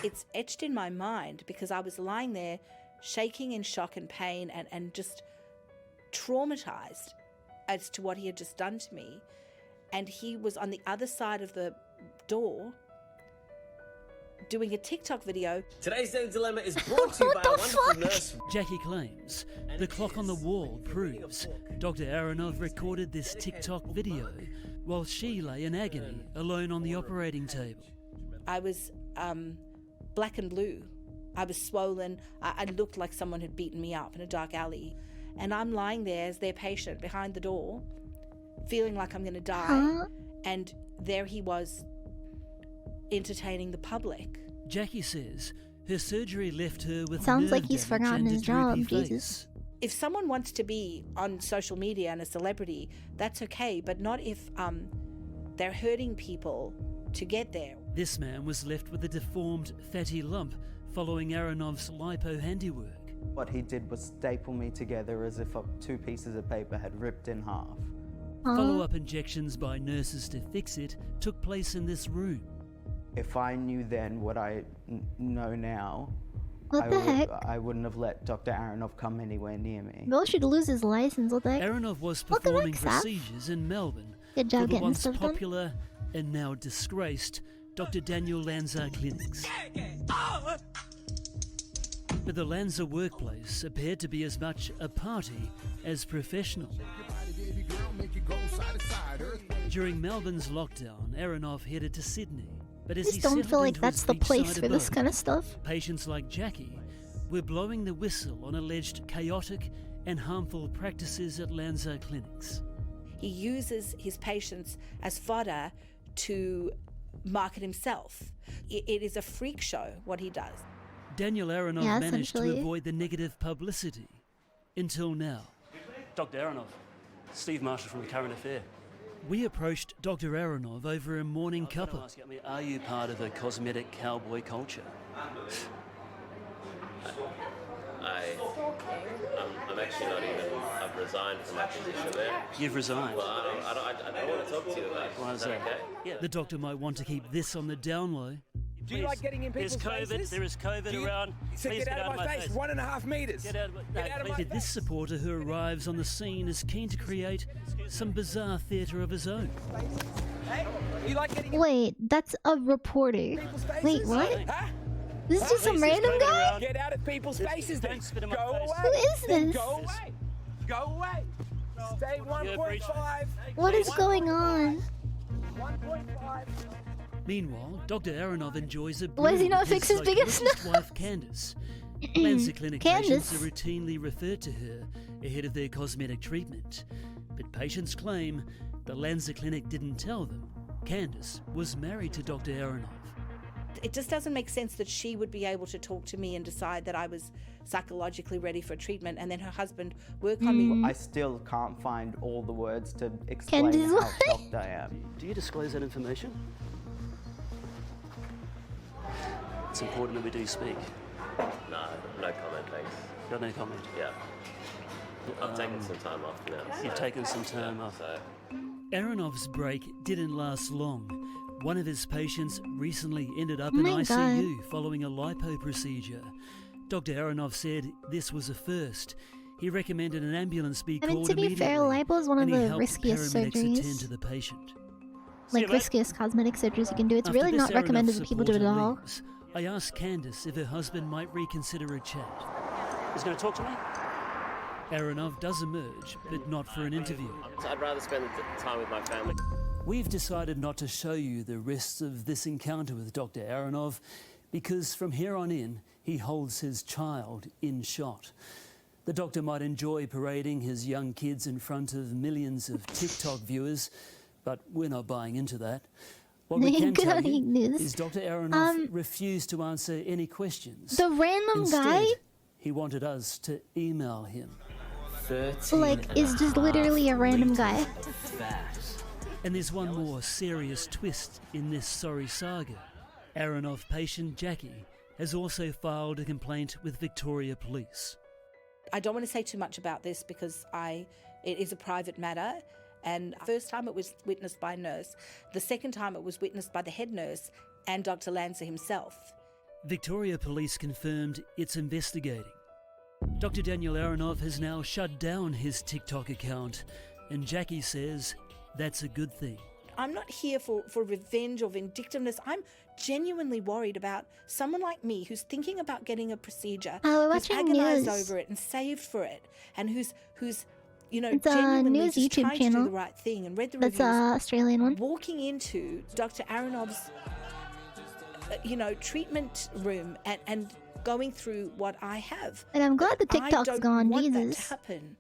It's etched in my mind because I was lying there shaking in shock and pain and just traumatized as to what he had just done to me. And he was on the other side of the door doing a TikTok video. Today's Daily Dilemma is brought to you by a wonderful nurse. Jackie claims the clock on the wall proves Dr. Aronov recorded this TikTok video while she lay in agony alone on the operating table. I was black and blue. I was swollen. I looked like someone had beaten me up in a dark alley. And I'm lying there as their patient behind the door, feeling like I'm going to die. Huh? And there he was, entertaining the public. Jackie says her surgery left her with Sounds nerve like he's damage forgotten and his a droopy job, face. Jesus. If someone wants to be on social media and a celebrity, that's okay, but not if they're hurting people to get there. This man was left with a deformed, fatty lump following Aronov's lipo handiwork. What he did was staple me together as if two pieces of paper had ripped in half. Follow-up injections by nurses to fix it took place in this room. If I knew then what I know now, What the heck? I wouldn't have let Dr. Aronov come anywhere near me. Bill should lose his license, what the heck? Aronov was What the performing heck's that? procedures in Melbourne Good job for the getting once stuff done. popular and now disgraced Dr. Daniel Lanza clinics. But the Lanza workplace appeared to be as much a party as professional. During Melbourne's lockdown, Aronov headed to Sydney. But as I just he don't settled feel like into that's his the place beachside for this abode, kind of stuff. patients like Jackie were blowing the whistle on alleged chaotic and harmful practices at Lanza clinics. He uses his patients as fodder to market himself. It is a freak show what he does. Daniel Aronov Yeah, managed to essentially. avoid the negative publicity until now. Dr. Aronov, Steve Marshall from The Current Affair. We approached Dr. Aronov over a morning cuppa. Ask me, are you part of a cosmetic cowboy culture? I'm actually not even. I've resigned from my position there. You've resigned? Well, I don't want to talk to you about it. Why is that? Okay? Yeah. The doctor might want to keep this on the down low. Do you like getting in people's There's COVID. faces? There is COVID around. So Please get out of my face. 1.5 meters. Get out of my, Get out of my But this supporter who arrives on the scene is keen to create some bizarre theatre of his own. Hey, you like getting Wait, that's a reporter. Wait, what? Huh? This is just some random guy? Get out of people's faces then. Go away. Who is Then this? go away. Go away. Stay 1.5. What is going on? 1.5. Meanwhile, Dr. Aronov enjoys a Why does he brew not with fix his biggest psychologist wife Candace. Lanza clinic patients Candace. are routinely referred to her ahead of their cosmetic treatment. But patients claim the Lanza clinic didn't tell them Candace was married to Dr. Aronov. It just doesn't make sense that she would be able to talk to me and decide that I was psychologically ready for treatment and then her husband work on me. I still can't find all the words to explain Candace, how what? shocked I am. Do you disclose that information? It's important that we do speak. No comment, thanks. Got no comment? Yeah. I've taken some time off now. You've taken some time off. So. Aronov's break didn't last long. One of his patients recently ended up Oh in my ICU following a lipo procedure. Dr. Aronov said this was a first. He recommended an ambulance be I mean, called to be fair, immediately, lipo is one of and he the helped riskiest paramedics attend surgeries. to the patient. Like, riskiest cosmetic surgeries you can do. It's After really this not recommended Aronov that people do it at supporter all. leaves, I asked Candace if her husband might reconsider a chat. He's going to talk to me? Aronov does emerge, but not for an interview. I'd rather spend the time with my family. We've decided not to show you the rest of this encounter with Dr. Aronov because from here on in, he holds his child in shot. The doctor might enjoy parading his young kids in front of millions of TikTok viewers, but we're not buying into that. What we can tell you is Dr. Aronov refused to answer any questions. The random Instead, guy He wanted us to email him. Like, is just literally a random guy. And there's one more serious twist in this sorry saga. Aronov patient Jackie has also filed a complaint with Victoria Police. I don't want to say too much about this because it is a private matter. And the first time it was witnessed by a nurse. The second time it was witnessed by the head nurse and Dr. Lancer himself. Victoria Police confirmed it's investigating. Dr. Daniel Aronov has now shut down his TikTok account, and Jackie says that's a good thing. I'm not here for revenge or vindictiveness. I'm genuinely worried about someone like me who's thinking about getting a procedure, who's agonised over it and saved for it, and who's it's genuinely a news just YouTube trying to do channel. the right thing and read the That's reviews. Australian one. Walking into Dr. Aronov's, treatment room and going through what I have. And I'm glad the TikTok's I don't gone. want Jesus. that to happen.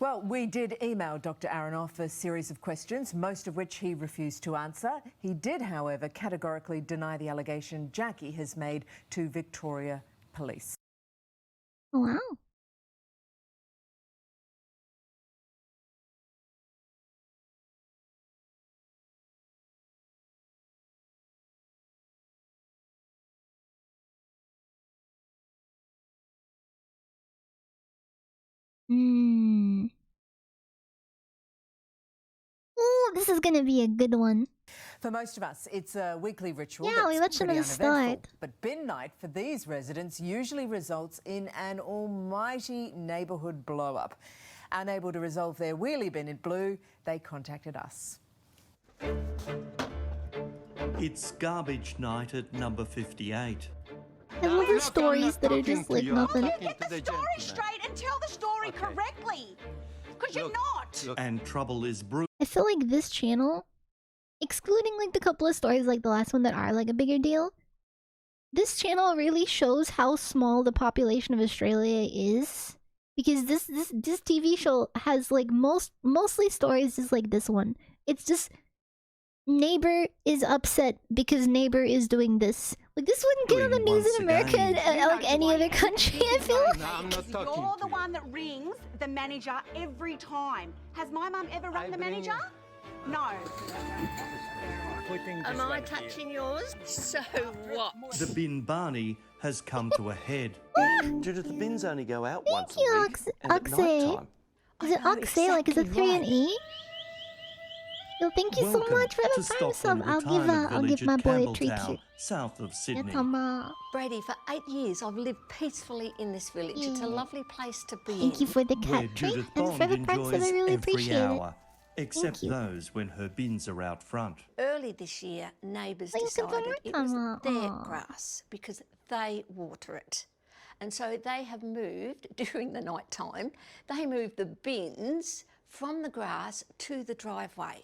Well, we did email Dr. Aronoff a series of questions, most of which he refused to answer. He did, however, categorically deny the allegation Jackie has made to Victoria Police. Wow. Ooh, this is gonna be a good one. For most of us, it's a weekly ritual. Yeah, we that's watched it at pretty the start. uneventful. But bin night for these residents usually results in an almighty neighbourhood blow-up. Unable to resolve their wheelie bin in blue, they contacted us. It's garbage night at number 58. I love the stories that are just like nothing. Get the story straight and tell the story correctly. Because you're not. And trouble is brewing. I feel like this channel, excluding like the couple of stories like the last one that are like a bigger deal, this channel really shows how small the population of Australia is. Because this TV show has like mostly stories just like this one. It's just neighbor is upset because neighbor is doing this. Like this wouldn't get on the news in America like any other country, I feel like. No, I'm not talking You're the one that rings the manager every time. Has my mum ever rung the manager? No. Am I touching yours? So what? The bin Barney has come to a head. Judith, the bins only go out Thank once you, a week. And at Oxe. night time. Is it Oxe? Like, is it 3 and E? Yo, thank you so much for the prime sub. I'll give my boy a treat here. South of Sydney. Brady, for 8 years I've lived peacefully in this village. It's a lovely place to be in. Thank you for the cat treat and for the prime sub. I really appreciate it. Except those when her bins are out front. Early this year, neighbours decided it was their grass because they water it. And so they have moved, during the night time, they moved the bins from the grass to the driveway.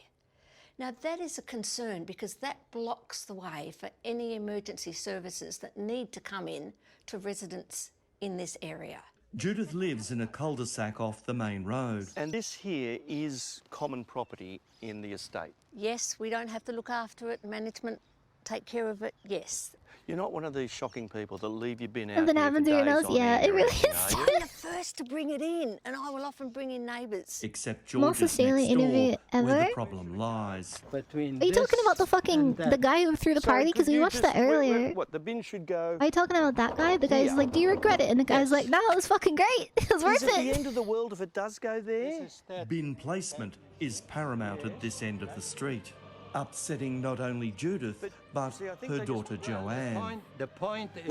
Now that is a concern because that blocks the way for any emergency services that need to come in to residents in this area. Judith lives in a cul-de-sac off the main road. And this here is common property in the estate. Yes, we don't have to look after it, management take care of it, yes. You're not one of these shocking people that leave your bin out Something here happens for to your days nose? on Yeah, end it or really anything, is. are you? I'm the first to bring it in, and I will often bring in neighbours. Except Most George's Australian next door, interview where ever? the problem lies. Are you talking about the fucking the guy who threw the party? Because we watched that earlier. What, the bin should go... Are you talking about that guy? The guy's like, do you regret it? And the guy's like, no, it was fucking great. It was worth Is it it. the end of the world if it does go there? Bin placement is paramount at this end of the street, upsetting not only Judith, but her daughter Joanne. The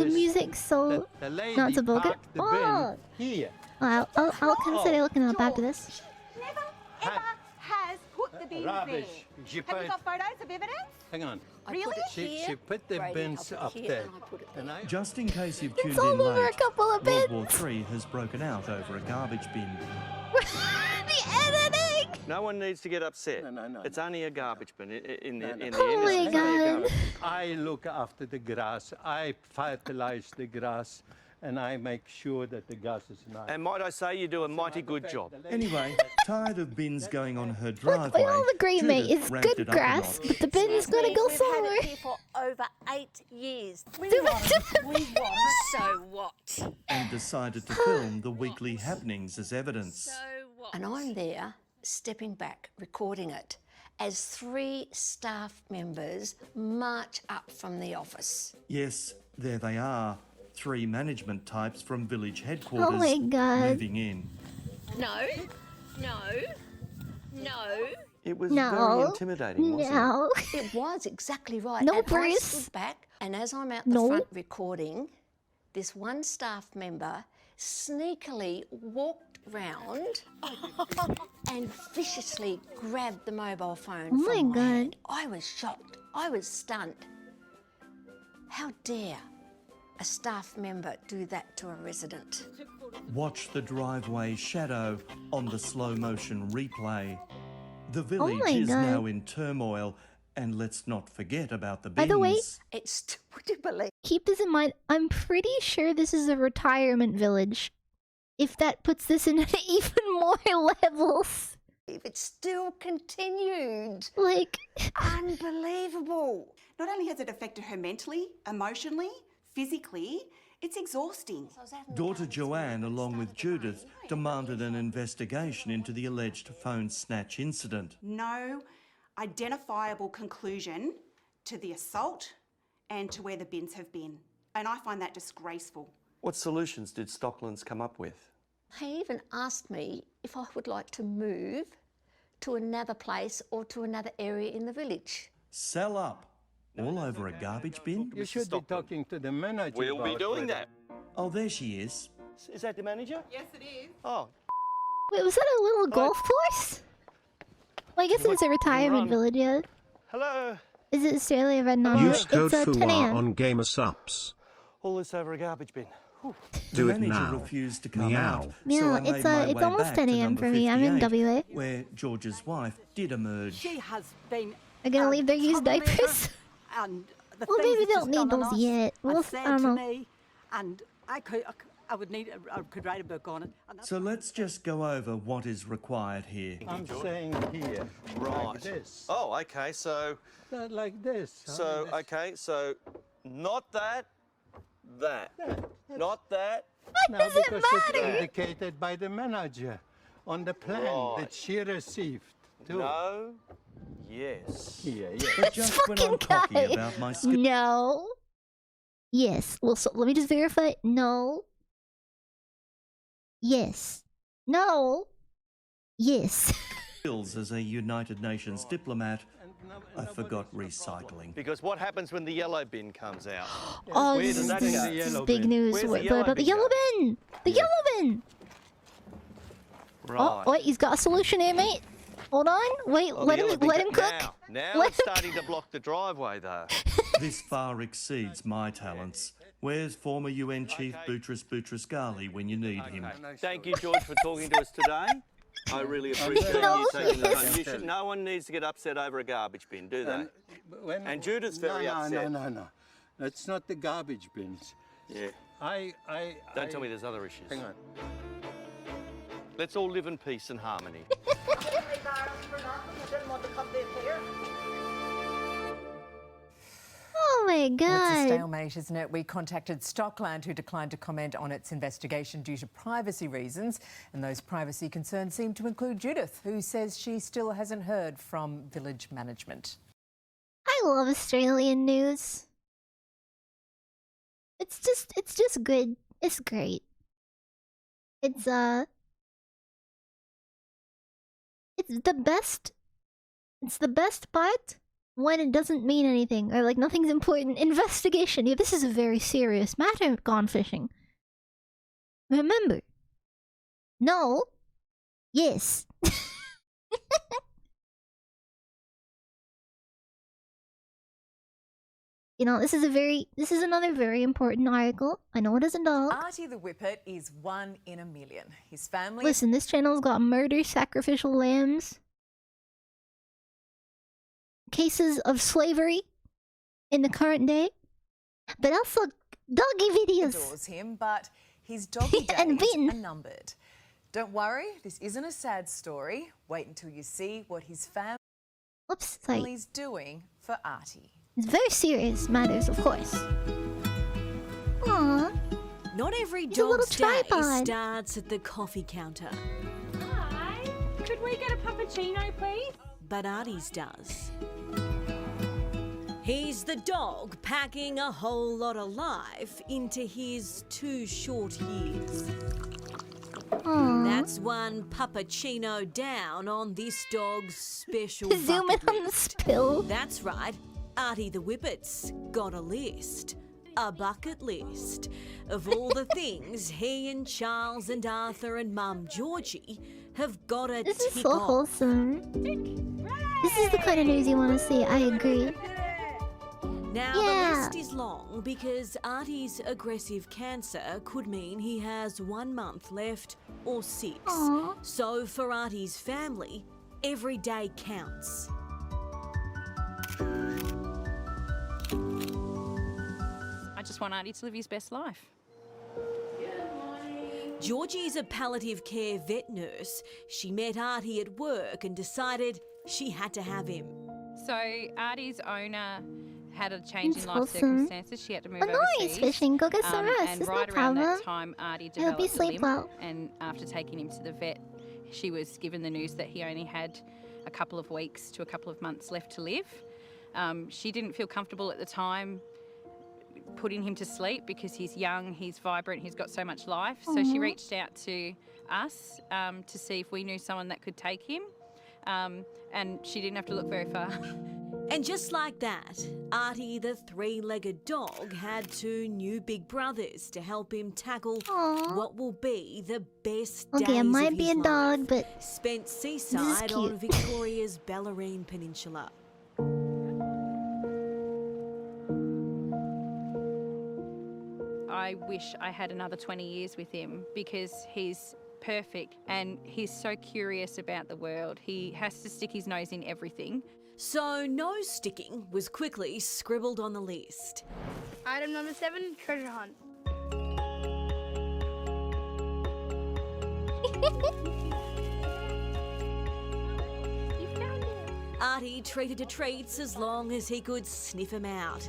music's so not so good. Oh, here. I'll consider looking up after this. Never, ever has put the bins Rubbish. there. Have you got photos of evidence? Hang on. Really? She put the bins up there. And I... Just in case you've tuned It's all in over late, a couple of World bits. War III has broken out over a garbage bin. The editing! No one needs to get upset. No. It's only a garbage bin in the end. Oh my It's only a god. I look after the grass. I fertilize the grass. And I make sure that the grass is nice. And might I say, you do a mighty good job. Anyway, tired of bins going on her Look, driveway, we all agree, mate. Judith It's ramped good it up a grass, notch. but the bin is gonna go We've somewhere. had it here for over 8 years. We want. So what? And decided to film the weekly happenings as evidence. And I'm there, stepping back, recording it, as 3 staff members march up from the office. Yes, there they are. 3 management types from village headquarters Oh my God. moving in. No, no, no. It was No. very intimidating, wasn't No. It was exactly right. No, and I Bruce. stood back, and as I'm out the No. front recording, this one staff member sneakily walked round and viciously grabbed the mobile phone Oh my from my hand. God. I was shocked. I was stunned. How dare a staff member do that to a resident? Watch the driveway shadow on the slow motion replay. The village my is God. now in turmoil, and let's not forget about the bins. By the way, It's would you believe? keep this in mind. I'm pretty sure this is a retirement village. If that puts this in even more levels. It still continued. Like, unbelievable. Not only has it affected her mentally, emotionally, physically, it's exhausting. Daughter Joanne, along with Judith, demanded an investigation into the alleged phone snatch incident. No identifiable conclusion to the assault and to where the bins have been. And I find that disgraceful. What solutions did Stocklands come up with? He even asked me if I would like to move to another place or to another area in the village. Sell up. All over a garbage bin? You should be talking to the manager. We'll be doing that. Oh, there she is. Is that the manager? Yes, it is. Oh, wait, was that a little golf course? Well, I guess it's a retirement village, yeah. hello. Is it Australia Red Number? Use code It's 10 Fuwa a.m. on Gamer Supps. All this over a garbage bin. Whew. Do the it manager now. refused to come Meow. out. Yeah, so I made it's, my it's way almost back 10 to a.m. number for me. I'm in 58, WA. where George's wife did emerge. She has been. They're gonna leave their used diapers. And the Well, things maybe that they she's don't need done on those us yet. and Well, said I don't to know. me, and I could write a book on it. And So let's just go over what is required here. I'm saying here, Right. like this. Oh, okay, so... Like this. So, okay, so not that, that. Not that. What No, does it because it's matter? indicated by the manager on the plan Right. that she received. Too. No. Yes. Here, This But just when I'm fucking cocky guy. about my skills, No. Yes. Well, so let me just verify. No. Yes. No. Yes. as a United Nations diplomat, I forgot recycling. Because what happens when the yellow bin comes out? Oh, Where this does is, that this, go? this is big news. Where's the What yellow about the bin yellow go? bin? The yellow bin. Right. Oh, wait, he's got a solution here, mate. Hold on. Wait, Oh, the let yellow him bin let go- him cook. Now Let it's him starting to block the driveway, though. This far exceeds my talents. Where's former UN Chief Boutros Boutros-Ghali when you need him? Thank you, George, for talking to us today. I really appreciate No, you taking the yes. time. No one needs to get upset over a garbage bin, do they? And Judith's very upset. No. It's not the garbage bins. Yeah. Don't tell me there's other issues. Hang on. Let's all live in peace and harmony. Oh my Well, it's a god. stalemate, isn't it? We contacted Stockland, who declined to comment on its investigation due to privacy reasons. And those privacy concerns seem to include Judith, who says she still hasn't heard from village management. I love Australian news. It's just good. It's great. It's the best part when it doesn't mean anything or like nothing's important. Investigation. Yeah, this is a very serious matter, gone fishing. Remember. No. Yes. You know, this is another very important article. I know it is a dog. Artie the Whippet is 1 in a million. His family... Listen, this channel's got murder, sacrificial lambs, cases of slavery in the current day, but also doggy videos. adores him, but his doggy days And Ben. are numbered. Don't worry, this isn't a sad story. Wait until you see what his Whoops, sorry. family's doing for Artie. It's very serious matters, of course. Aww. Not every He's a little dog's day tripod. starts at the coffee counter. Hi. Could we get a puppuccino, please? But Artie's does. He's the dog packing a whole lot of life into his 2 short years. Aww. That's one puppuccino down on this dog's special Zoom in bucket on the list. spill. That's right, Artie the Whippet's got a list. A bucket list of all the things he and Charles and Arthur and Mum Georgie have got to This is tick so off. wholesome. This is the kind of news you want to see. I agree. Now, Yeah. the list is long because Artie's aggressive cancer could mean he has 1 month left or 6. Aw. So for Artie's family, every day counts. I just want Artie to live his best life. Georgie's a palliative care vet nurse. She met Artie at work and decided she had to have him. So Artie's owner had a change It's in life wholesome. circumstances. She had to move Oh, no, he's overseas. fishing. Go get some rest. And There's no right around problem. that time, Artie I hope developed you a sleep limp. well. And after taking him to the vet, she was given the news that he only had a couple of weeks to a couple of months left to live. She didn't feel comfortable at the time putting him to sleep because he's young, he's vibrant, he's got so much life. So she Aw. reached out to us to see if we knew someone that could take him. And she didn't have to look very far. And just like that, Artie the 3-legged dog had 2 new big brothers to help him tackle Aw. what will be the best Okay, days it might of be his a life. dog, but Spent this is seaside on cute. Victoria's Bellarine Peninsula. I wish I had another 20 years with him because he's perfect and he's so curious about the world. He has to stick his nose in everything. So nose sticking was quickly scribbled on the list. Item number 7, treasure hunt. Artie treated to treats as long as he could sniff them out.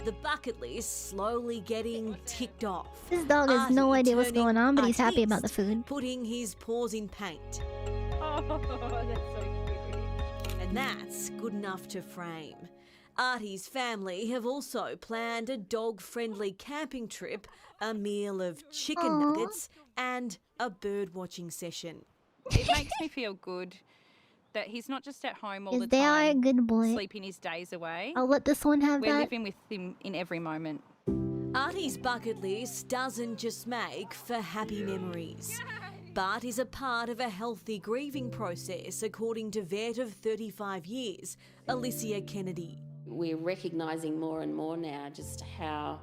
The bucket list slowly getting ticked off. This dog has no Artie idea what's turning going on, but he's happy about the artiste, food. Putting his paws in paint. Oh, that's so cute. And that's good enough to frame. Artie's family have also planned a dog-friendly camping trip, a meal of chicken Aw. nuggets and a bird-watching session. It makes me feel good that he's not just at home all Yes, the they are a time, good boy. sleeping his days away. I'll let this one have We're that. living with him in every moment. Artie's bucket list doesn't just make for happy memories, but is a part of a healthy grieving process, according to vet of 35 years, Alicia Kennedy. We're recognising more and more now just how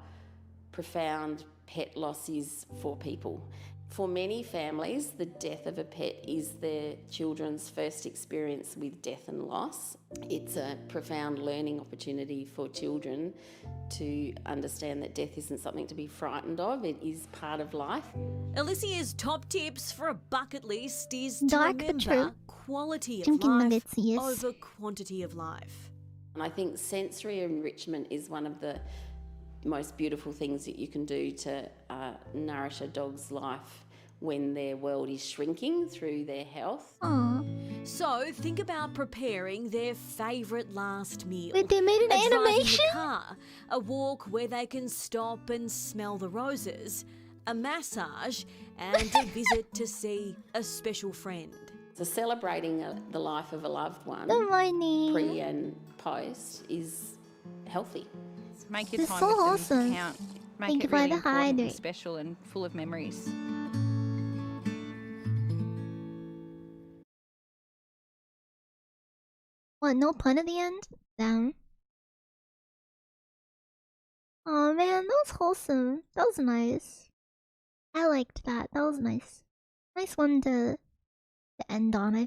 profound pet loss is for people. For many families, the death of a pet is their children's first experience with death and loss. It's a profound learning opportunity for children to understand that death isn't something to be frightened of, it is part of life. Alicia's top tips for a bucket list is Dark to but remember true. quality of Chicken life nuggets, yes. over quantity of life. And I think sensory enrichment is one of the most beautiful things that you can do to nourish a dog's life when their world is shrinking through their health. Aw. So think about preparing their favourite last meal. Wait, they made an a drive in animation? the car, a walk where they can stop and smell the roses, a massage, and a visit to see a special friend. So celebrating the life of a loved one, Good morning. pre and post, is healthy. Make your This is time so with them wholesome. count. Make Thank it you for really the important and hydrate. special and full of memories. What, no pun at the end? Damn. Oh man, that was wholesome. That was nice. I liked that. That was nice. Nice one to end on, I